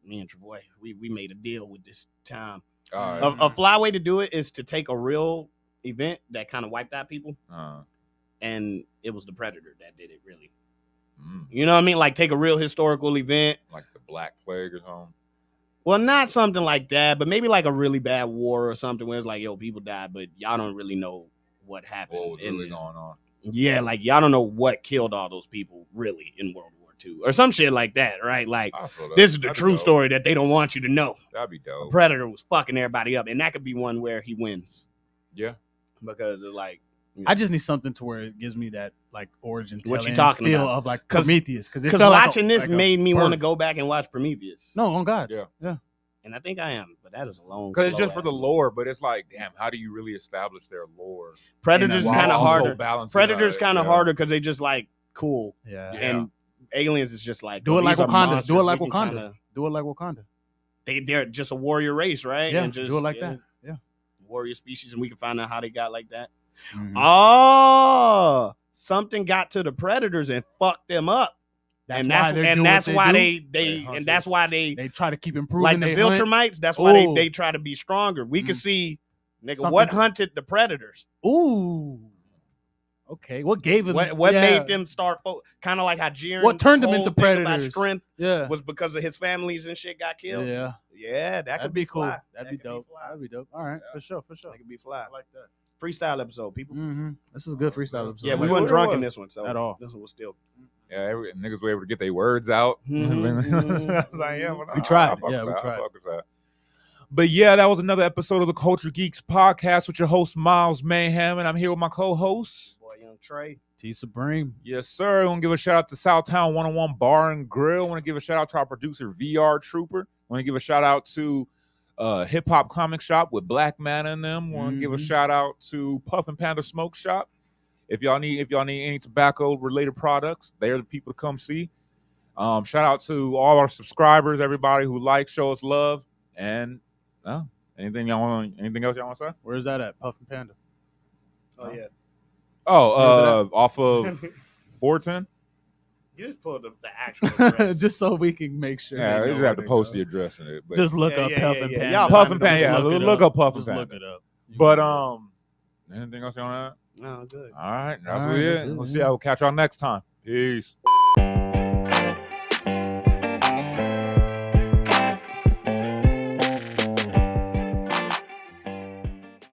me and Travoy, we made a deal with this time. A fly way to do it is to take a real event that kind of wiped out people and it was the Predator that did it. Really, Mm. you know what I mean? Like take a real historical event, Like the Black Plague or something. well, not something like that, but maybe like a really bad war or something where it's like, yo, people died, but y'all don't really know what happened. What was really going on? Yeah, like y'all don't know what killed all those people really in World War II or some shit like that, right? Like this is the true story that they don't want you to know. That'd be dope. A Predator was fucking everybody up, and that could be one where he wins. Yeah, because it's like I just need something to where it gives me that like origin What you telling talking feel about? of like Prometheus because watching this made me want to go back and watch Prometheus. No, on God, yeah. And I think I am, but that is a long. Because it's just for the lore, but it's like, damn, how do you really establish their lore? Predators While kind of also harder. Predators kind of harder because they just like cool. Yeah. And aliens is just like do it like these are Wakanda. monsters. Do it like We can Wakanda. kinda- Do it like Wakanda. They're just a warrior race, right? Yeah, And just, do it like that. Yeah. Warrior species, and we can find out how they got like that. Mhm. Oh, something got to the Predators and fucked them up. That's and why that's they're and doing that's what why they they and that's why they try to keep improving. like the they hunt. Viltrumites. That's why Ooh. they try to be stronger. We can see, nigga, Something- what hunted the Predators. Ooh. Okay. What gave them? What made them start? Kind of like how Jiren's What turned them whole into thing about predators? strength Yeah. was because of his families and shit got killed. Yeah. Yeah, that That'd could be cool. fly. That'd be dope. That'd be dope. All right, for sure, for sure. That could be fly. I like that. Freestyle episode, people. Mm-hmm. This is a good freestyle episode. Yeah, we It weren't drunk was. in this one, so At all. This one was still. Yeah, niggas were able to get their words out. Mhm. I was like, yeah, We tried. I fuck Yeah, with we that. I tried. fuck with that. But yeah, that was another episode of the Koldture Geeks podcast with your host Miles Mayhem, and I'm here with my co-host. Boy, young Trey. T Supreme. Yes, sir. I want to give a shout out to Southtown 101 Bar and Grill. I want to give a shout out to our producer VR Trooper. I want to give a shout out to Hip Hop Comic Shop with Black Man in them. I want to give a shout out to Puff and Panda Smoke Shop. If y'all need any tobacco related products, they're the people to come see. Shout out to all our subscribers, everybody who likes, show us love, and anything else y'all want to say? Where's that at? Puff and Panda. Oh yeah. Off of 410. You just pulled the actual address. Just so we can make sure. Yeah, they we know just where have to to post go. the address in it. But Just look up Puff and yeah. Panda. Y'all Puff find and it. Panda, Just yeah. Look up Puff and Just Panda. look it up. But anything else you want to add? No, good. All right, that's All what right, it that's is. it, We'll yeah. see. I will catch y'all next time. Peace.